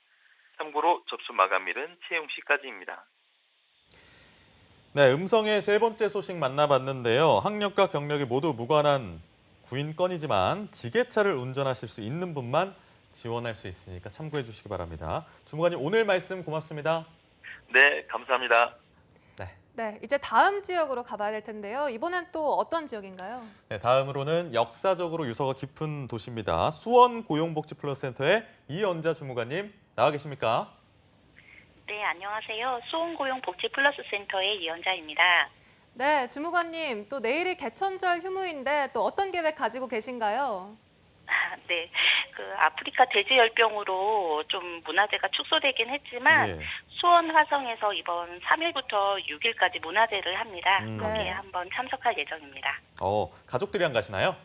참고로 접수 마감일은 채용 시까지입니다. 네, 음성의 세 번째 소식 만나봤는데요. 학력과 경력이 모두 무관한 구인건이지만 지게차를 운전하실 수 있는 분만 지원할 수 있으니까 참고해 주시기 바랍니다. 주무관님, 오늘 말씀 고맙습니다. 네, 감사합니다. 네, 이제 다음 지역으로 가봐야 될 텐데요. 이번엔 또 어떤 지역인가요? 네, 다음으로는 역사적으로 유서가 깊은 도시입니다. 수원 고용복지플러스센터의 이연자 주무관님 나와 계십니까? 네, 안녕하세요. 수원고용복지플러스센터의 이연자입니다. 네, 주무관님, 또 내일이 개천절 휴무인데 또 어떤 계획 가지고 계신가요? 네, 아프리카 돼지열병으로 좀 문화재가 축소되긴 했지만 수원 화성에서 이번 3일부터 6일까지 문화제를 합니다. 거기에 한번 참석할 예정입니다. 가족들이랑 가시나요?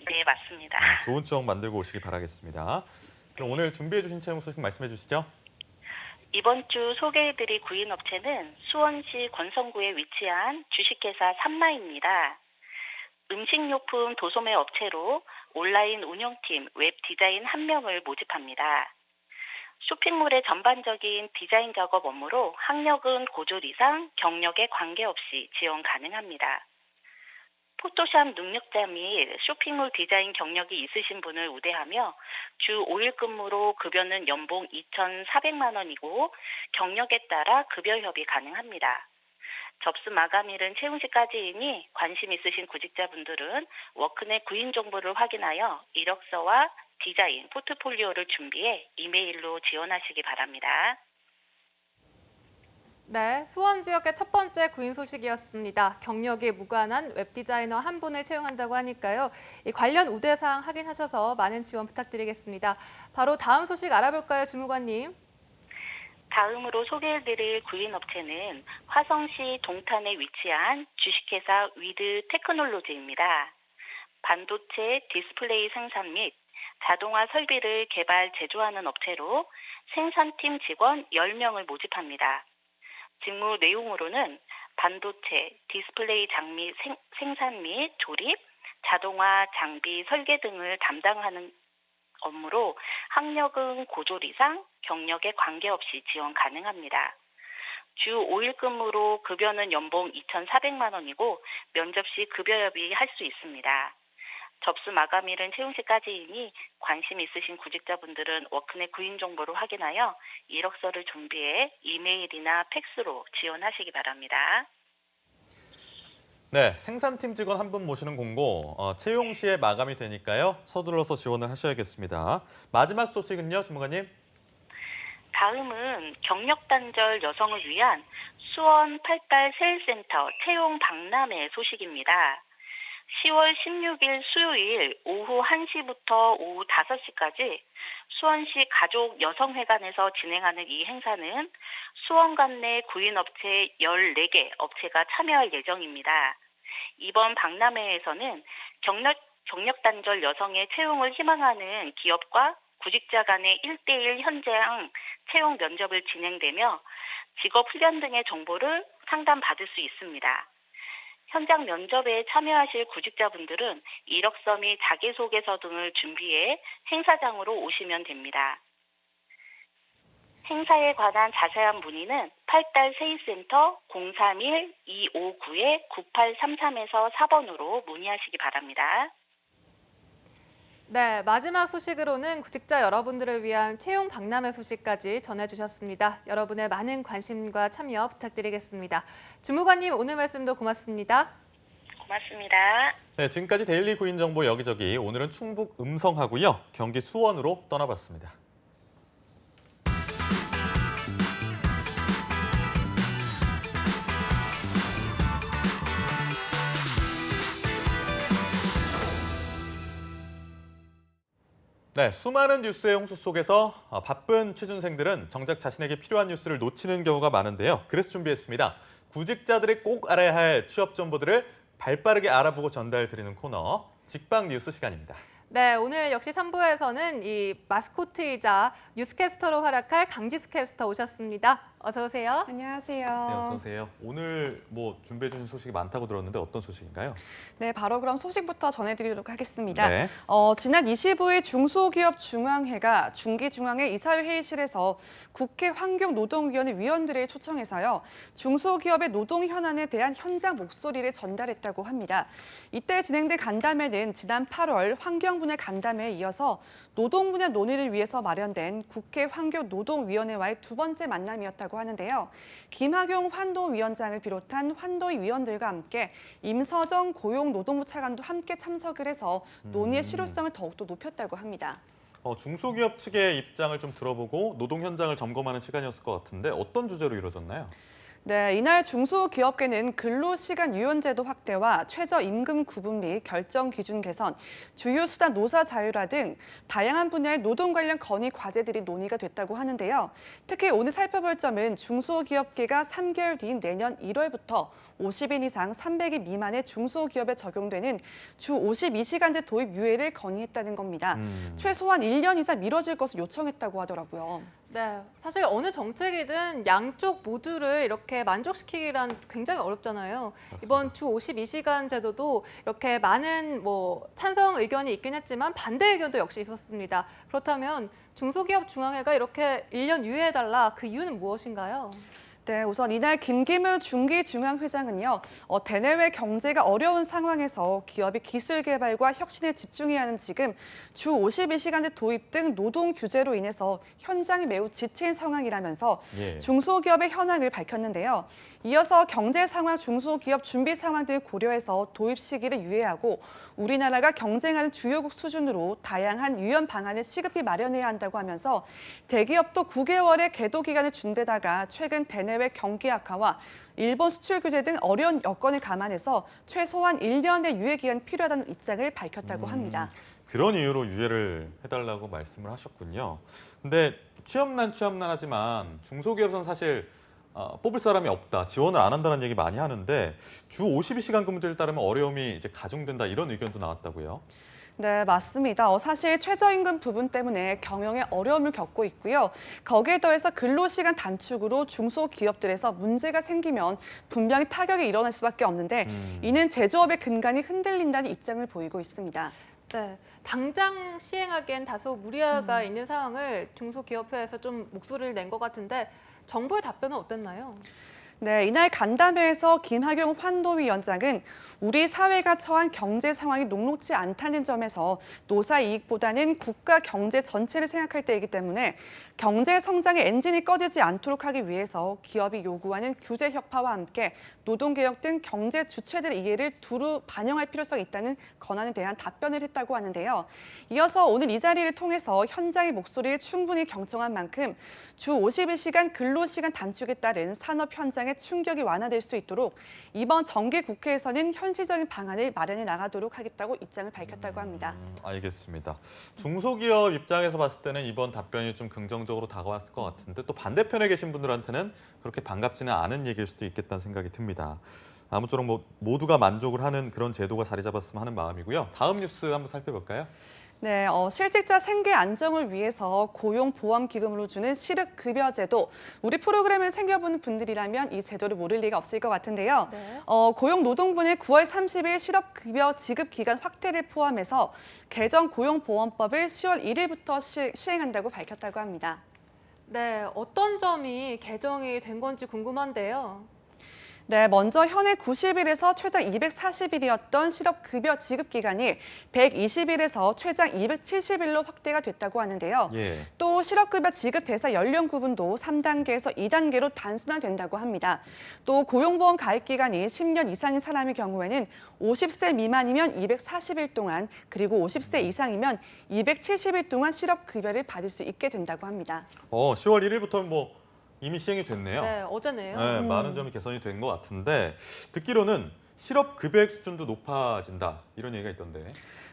네, 맞습니다. 좋은 추억 만들고 오시기 바라겠습니다. 그럼 오늘 준비해 주신 채용 소식 말씀해 주시죠. 이번 주 소개해드릴 구인업체는 수원시 권성구에 위치한 주식회사 삼마입니다. 음식료품 도소매 업체로 온라인 운영팀, 웹 디자인 1명을 모집합니다. 쇼핑몰의 전반적인 디자인 작업 업무로 학력은 고졸 이상, 경력에 관계없이 지원 가능합니다. 포토샵 능력자 및 쇼핑몰 디자인 경력이 있으신 분을 우대하며 주 5일 근무로 급여는 연봉 2,400만 원이고 경력에 따라 급여 협의 가능합니다. 접수 마감일은 채용 시까지이니 관심 있으신 구직자분들은 워크넷 구인 정보를 확인하여 이력서와 디자인, 포트폴리오를 준비해 이메일로 지원하시기 바랍니다. 네, 수원 지역의 첫 번째 구인 소식이었습니다. 경력이 무관한 웹디자이너 한 분을 채용한다고 하니까요. 이 관련 우대사항 확인하셔서 많은 지원 부탁드리겠습니다. 바로 다음 소식 알아볼까요, 주무관님? 다음으로 소개해드릴 구인업체는 화성시 동탄에 위치한 주식회사 위드 테크놀로지입니다. 반도체 디스플레이 생산 및 자동화 설비를 개발, 제조하는 업체로 생산팀 직원 10명을 모집합니다. 직무 내용으로는 반도체, 디스플레이 장비 생산 및 조립, 자동화 장비 설계 등을 담당하는 업무로 학력은 고졸 이상, 경력에 관계없이 지원 가능합니다. 주 5일 근무로 급여는 연봉 2,400만 원이고 면접 시 급여 협의할 수 있습니다. 접수 마감일은 채용 시까지이니 관심 있으신 구직자분들은 워크넷 구인 정보를 확인하여 이력서를 준비해 이메일이나 팩스로 지원하시기 바랍니다. 네, 생산팀 직원 한 분 모시는 공고 채용 시에 마감이 되니까요. 서둘러서 지원을 하셔야겠습니다. 마지막 소식은요, 주무관님? 다음은 경력 단절 여성을 위한 수원 88 세일센터 채용 박람회 소식입니다. 10월 16일 수요일 오후 1시부터 오후 5시까지 수원시 가족여성회관에서 진행하는 이 행사는 수원관 내 구인업체 14개 업체가 참여할 예정입니다. 이번 박람회에서는 경력 단절 여성의 채용을 희망하는 기업과 구직자 간의 1대1 현장 채용 면접을 진행되며 직업 훈련 등의 정보를 상담받을 수 있습니다. 현장 면접에 참여하실 구직자분들은 이력서 및 자기소개서 등을 준비해 행사장으로 오시면 됩니다. 행사에 관한 자세한 문의는 8달 세일센터 031-259-9833에서 4번으로 문의하시기 바랍니다. 네, 마지막 소식으로는 구직자 여러분들을 위한 채용 박람회 소식까지 전해주셨습니다. 여러분의 많은 관심과 참여 부탁드리겠습니다. 주무관님, 오늘 말씀도 고맙습니다. 고맙습니다. 네, 지금까지 데일리 구인 정보 여기저기, 오늘은 충북 음성하고요, 경기 수원으로 떠나봤습니다. 네, 수많은 뉴스의 홍수 속에서 바쁜 취준생들은 정작 자신에게 필요한 뉴스를 놓치는 경우가 많은데요. 그래서 준비했습니다. 구직자들이 꼭 알아야 할 취업 정보들을 발빠르게 알아보고 전달드리는 코너, 직방 뉴스 시간입니다. 네, 오늘 역시 3부에서는 이 마스코트이자 뉴스캐스터로 활약할 강지수 캐스터 오셨습니다. 어서 오세요. 안녕하세요. 네, 어서 오세요. 오늘 준비해 주신 소식이 많다고 들었는데 어떤 소식인가요? 네, 바로 그럼 소식부터 전해드리도록 하겠습니다. 네. 지난 25일 중소기업중앙회가 중기중앙회 이사회 회의실에서 국회 환경노동위원회 위원들을 초청해서요, 중소기업의 노동 현안에 대한 현장 목소리를 전달했다고 합니다. 이때 진행된 간담회는 지난 8월 환경분야 간담회에 이어서 노동 분야 논의를 위해서 마련된 국회 환경노동위원회와의 두 번째 만남이었다고 하는데요. 김학용 환노위원장을 비롯한 환노위 위원들과 함께 임서정 고용노동부 차관도 함께 참석을 해서 논의의 실효성을 더욱더 높였다고 합니다. 중소기업 측의 입장을 좀 들어보고 노동 현장을 점검하는 시간이었을 것 같은데 어떤 주제로 이루어졌나요? 네, 이날 중소기업계는 근로시간 유연제도 확대와 최저임금 구분 및 결정 기준 개선, 주휴수당 노사 자율화 등 다양한 분야의 노동 관련 건의 과제들이 논의가 됐다고 하는데요. 특히 오늘 살펴볼 점은 중소기업계가 3개월 뒤인 내년 1월부터 50인 이상 300인 미만의 중소기업에 적용되는 주 52시간제 도입 유예를 건의했다는 겁니다. 최소한 1년 이상 미뤄질 것을 요청했다고 하더라고요. 네, 사실 어느 정책이든 양쪽 모두를 이렇게 만족시키기란 굉장히 어렵잖아요. 맞습니다. 이번 주 52시간 제도도 이렇게 많은 찬성 의견이 있긴 했지만 반대 의견도 역시 있었습니다. 그렇다면 중소기업 중앙회가 이렇게 1년 유예해달라, 그 이유는 무엇인가요? 네, 우선 이날 김기무 중기중앙회장은요, 대내외 경제가 어려운 상황에서 기업이 기술 개발과 혁신에 집중해야 하는 지금 주 52시간제 도입 등 노동 규제로 인해서 현장이 매우 지친 상황이라면서 중소기업의 현황을 밝혔는데요. 이어서 경제 상황, 중소기업 준비 상황 등을 고려해서 도입 시기를 유예하고 우리나라가 경쟁하는 주요국 수준으로 다양한 유연 방안을 시급히 마련해야 한다고 하면서 대기업도 9개월의 계도 기간을 준 데다가 최근 대내외 경기 악화와 일본 수출 규제 등 어려운 여건을 감안해서 최소한 1년의 유예 기간이 필요하다는 입장을 밝혔다고 합니다. 그런 이유로 유예를 해달라고 말씀을 하셨군요. 근데 취업난 하지만 중소기업은 사실 뽑을 사람이 없다, 지원을 안 한다는 얘기 많이 하는데 주 52시간 근무제를 따르면 어려움이 이제 가중된다, 이런 의견도 나왔다고요. 네, 맞습니다. 사실 최저임금 부분 때문에 경영에 어려움을 겪고 있고요. 거기에 더해서 근로시간 단축으로 중소기업들에서 문제가 생기면 분명히 타격이 일어날 수밖에 없는데 이는 제조업의 근간이 흔들린다는 입장을 보이고 있습니다. 네, 당장 시행하기엔 다소 무리가 있는 상황을 중소기업회에서 좀 목소리를 낸 것 같은데 정부의 답변은 어땠나요? 네, 이날 간담회에서 김학용 환노위원장은 우리 사회가 처한 경제 상황이 녹록지 않다는 점에서 노사 이익보다는 국가 경제 전체를 생각할 때이기 때문에 경제 성장의 엔진이 꺼지지 않도록 하기 위해서 기업이 요구하는 규제 혁파와 함께 노동개혁 등 경제 주체들의 이해를 두루 반영할 필요성이 있다는 권한에 대한 답변을 했다고 하는데요. 이어서 오늘 이 자리를 통해서 현장의 목소리를 충분히 경청한 만큼 주 51시간 근로시간 단축에 따른 산업 현장의 충격이 완화될 수 있도록 이번 정기 국회에서는 현실적인 방안을 마련해 나가도록 하겠다고 입장을 밝혔다고 합니다. 알겠습니다. 중소기업 입장에서 봤을 때는 이번 답변이 좀 긍정적으로 다가왔을 것 같은데 또 반대편에 계신 분들한테는 그렇게 반갑지는 않은 얘기일 수도 있겠다는 생각이 듭니다. 아무쪼록 모두가 만족을 하는 그런 제도가 자리 잡았으면 하는 마음이고요. 다음 뉴스 한번 살펴볼까요? 네, 실직자 생계 안정을 위해서 고용보험기금으로 주는 실업급여제도. 우리 프로그램을 챙겨보는 분들이라면 이 제도를 모를 리가 없을 것 같은데요. 네. 고용노동부는 9월 30일 실업급여 지급 기간 확대를 포함해서 개정 고용보험법을 10월 1일부터 시행한다고 밝혔다고 합니다. 네, 어떤 점이 개정이 된 건지 궁금한데요. 네, 먼저 현행 90일에서 최장 240일이었던 실업급여 지급 기간이 120일에서 최장 270일로 확대가 됐다고 하는데요. 예. 또 실업급여 지급 대상 연령 구분도 3단계에서 2단계로 단순화된다고 합니다. 또 고용보험 가입 기간이 10년 이상인 사람의 경우에는 50세 미만이면 240일 동안, 그리고 50세 이상이면 270일 동안 실업급여를 받을 수 있게 된다고 합니다. 10월 1일부터 뭐 이미 시행이 됐네요. 네, 어제네요. 네, 많은 점이 개선이 된 것 같은데 듣기로는 실업급여액 수준도 높아진다 이런 얘기가 있던데.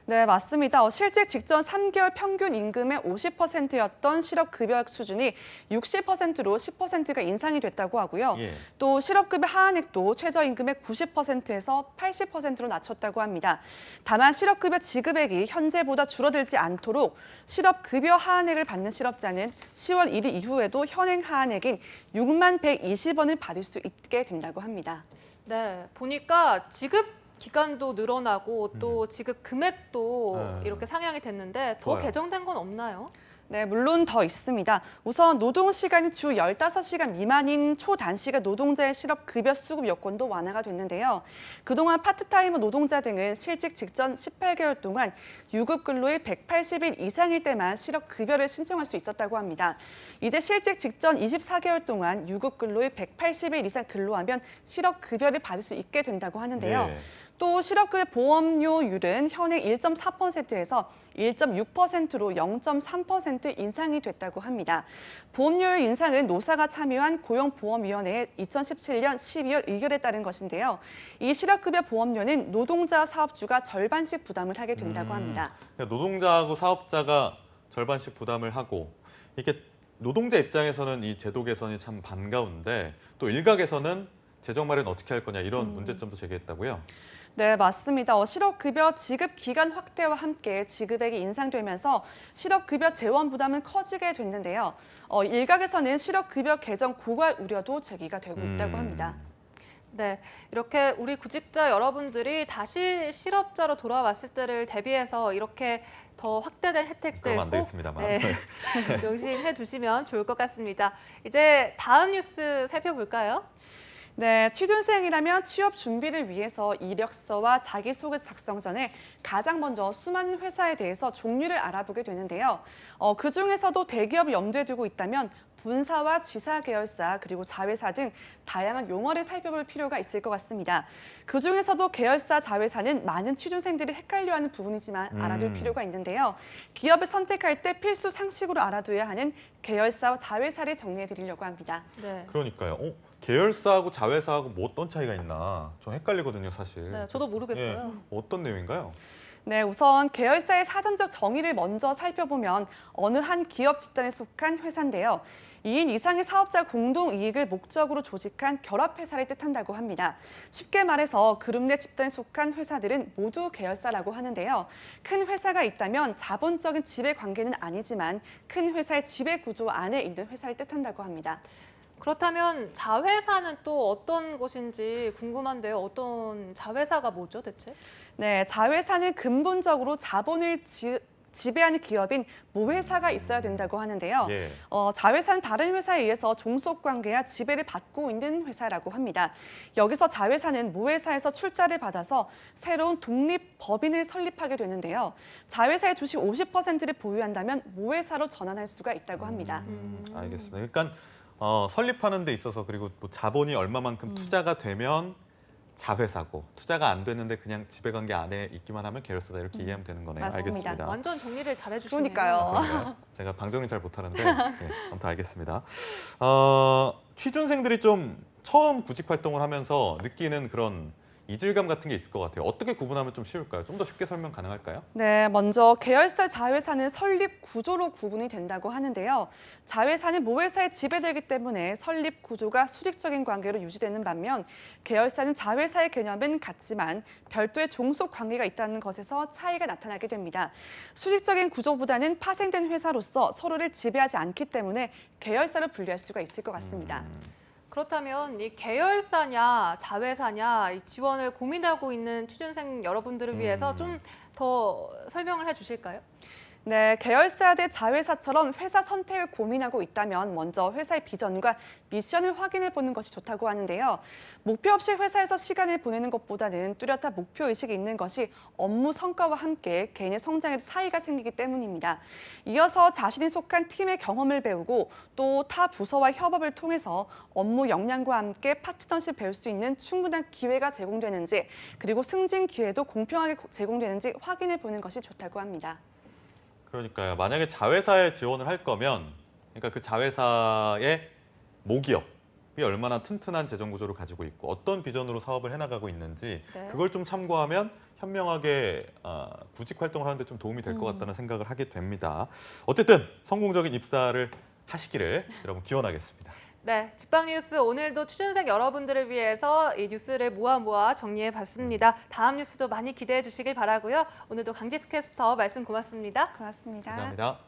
네, 맞습니다. 실직 직전 3개월 평균 임금의 50%였던 실업급여 수준이 60%로 10%가 인상이 됐다고 하고요. 예. 또 실업급여 하한액도 최저임금의 90%에서 80%로 낮췄다고 합니다. 다만 실업급여 지급액이 현재보다 줄어들지 않도록 실업급여 하한액을 받는 실업자는 10월 1일 이후에도 현행 하한액인 6만 120원을 받을 수 있게 된다고 합니다. 네, 보니까 지급 기간도 늘어나고 또 지급 금액도 이렇게 상향이 됐는데 더 좋아요. 개정된 건 없나요? 네, 물론 더 있습니다. 우선 노동시간이 주 15시간 미만인 초단시간 노동자의 실업급여 수급 요건도 완화가 됐는데요. 그동안 파트타이머 노동자 등은 실직 직전 18개월 동안 유급 근로일 180일 이상일 때만 실업급여를 신청할 수 있었다고 합니다. 이제 실직 직전 24개월 동안 유급 근로일 180일 이상 근로하면 실업급여를 받을 수 있게 된다고 하는데요. 네. 또 실업급여 보험료율은 현행 1.4%에서 1.6%로 0.3% 인상이 됐다고 합니다. 보험료율 인상은 노사가 참여한 고용보험위원회의 2017년 12월 의결에 따른 것인데요. 이 실업급여 보험료는 노동자와 사업주가 절반씩 부담을 하게 된다고 합니다. 노동자하고 사업자가 절반씩 부담을 하고 이렇게 노동자 입장에서는 이 제도 개선이 참 반가운데 또 일각에서는 재정 마련 어떻게 할 거냐 이런 문제점도 제기했다고요. 네, 맞습니다. 실업급여 지급 기간 확대와 함께 지급액이 인상되면서 실업급여 재원 부담은 커지게 됐는데요. 일각에서는 실업급여 개정 고갈 우려도 제기가 되고 있다고 합니다. 네, 이렇게 우리 구직자 여러분들이 다시 실업자로 돌아왔을 때를 대비해서 이렇게 더 확대된 혜택들 그럼 안 꼭 되겠습니다만. 네, 명심해 두시면 좋을 것 같습니다. 이제 다음 뉴스 살펴볼까요? 네, 취준생이라면 취업 준비를 위해서 이력서와 자기소개서 작성 전에 가장 먼저 수많은 회사에 대해서 종류를 알아보게 되는데요. 그중에서도 대기업을 염두에 두고 있다면 본사와 지사 계열사 그리고 자회사 등 다양한 용어를 살펴볼 필요가 있을 것 같습니다. 그중에서도 계열사, 자회사는 많은 취준생들이 헷갈려하는 부분이지만 알아둘 필요가 있는데요. 기업을 선택할 때 필수 상식으로 알아둬야 하는 계열사와 자회사를 정리해드리려고 합니다. 네. 그러니까요. 계열사하고 자회사하고 뭐 어떤 차이가 있나 좀 헷갈리거든요, 사실. 네, 저도 모르겠어요. 어떤 내용인가요? 네, 우선 계열사의 사전적 정의를 먼저 살펴보면 어느 한 기업 집단에 속한 회사인데요. 2인 이상의 사업자 공동 이익을 목적으로 조직한 결합회사를 뜻한다고 합니다. 쉽게 말해서 그룹 내 집단에 속한 회사들은 모두 계열사라고 하는데요. 큰 회사가 있다면 자본적인 지배 관계는 아니지만 큰 회사의 지배 구조 안에 있는 회사를 뜻한다고 합니다. 그렇다면 자회사는 또 어떤 곳인지 궁금한데요. 어떤 자회사가 뭐죠, 대체? 네, 자회사는 근본적으로 자본을 지배하는 기업인 모회사가 있어야 된다고 하는데요. 예. 자회사는 다른 회사에 의해서 종속관계와 지배를 받고 있는 회사라고 합니다. 여기서 자회사는 모회사에서 출자를 받아서 새로운 독립법인을 설립하게 되는데요. 자회사의 주식 50%를 보유한다면 모회사로 전환할 수가 있다고 합니다. 알겠습니다. 그러니까 설립하는 데 있어서 그리고 뭐 자본이 얼마만큼 투자가 되면 자회사고 투자가 안 됐는데 그냥 지배관계 안에 있기만 하면 계열사다 이렇게 이해하면 되는 거네요. 맞습니다. 알겠습니다. 완전 정리를 잘해주시네요. 그러니까요. 제가 방정리 잘 못하는데 네, 아무튼 알겠습니다. 취준생들이 좀 처음 구직 활동을 하면서 느끼는 그런 이질감 같은 게 있을 것 같아요. 어떻게 구분하면 좀 쉬울까요? 좀 더 쉽게 설명 가능할까요? 네, 먼저 계열사, 자회사는 설립 구조로 구분이 된다고 하는데요. 자회사는 모회사에 지배되기 때문에 설립 구조가 수직적인 관계로 유지되는 반면 계열사는 자회사의 개념은 같지만 별도의 종속 관계가 있다는 것에서 차이가 나타나게 됩니다. 수직적인 구조보다는 파생된 회사로서 서로를 지배하지 않기 때문에 계열사로 분류할 수가 있을 것 같습니다. 그렇다면 이 계열사냐 자회사냐 이 지원을 고민하고 있는 취준생 여러분들을 위해서 좀 더 설명을 해주실까요? 네, 계열사 대 자회사처럼 회사 선택을 고민하고 있다면 먼저 회사의 비전과 미션을 확인해 보는 것이 좋다고 하는데요. 목표 없이 회사에서 시간을 보내는 것보다는 뚜렷한 목표 의식이 있는 것이 업무 성과와 함께 개인의 성장에도 차이가 생기기 때문입니다. 이어서 자신이 속한 팀의 경험을 배우고 또 타 부서와 협업을 통해서 업무 역량과 함께 파트너십 배울 수 있는 충분한 기회가 제공되는지, 그리고 승진 기회도 공평하게 제공되는지 확인해 보는 것이 좋다고 합니다. 그러니까요. 만약에 자회사에 지원을 할 거면, 그러니까 그 자회사의 모기업이 얼마나 튼튼한 재정 구조를 가지고 있고 어떤 비전으로 사업을 해나가고 있는지 네. 그걸 좀 참고하면 현명하게 구직 활동을 하는데 좀 도움이 될 것 같다는 생각을 하게 됩니다. 어쨌든 성공적인 입사를 하시기를 여러분 기원하겠습니다. 네, 직방뉴스 오늘도 취준생 여러분들을 위해서 이 뉴스를 모아 정리해봤습니다. 다음 뉴스도 많이 기대해 주시길 바라고요. 오늘도 강지수 캐스터 말씀 고맙습니다. 고맙습니다. 감사합니다.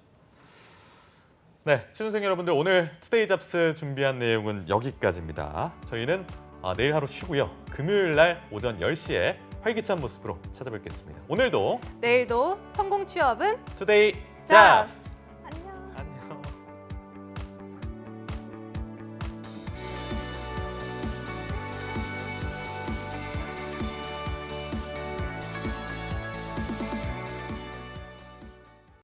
네, 취준생 여러분들 오늘 투데이 잡스 준비한 내용은 여기까지입니다. 저희는 내일 하루 쉬고요. 금요일 날 오전 10시에 활기찬 모습으로 찾아뵙겠습니다. 오늘도 내일도 성공 취업은 투데이 잡스!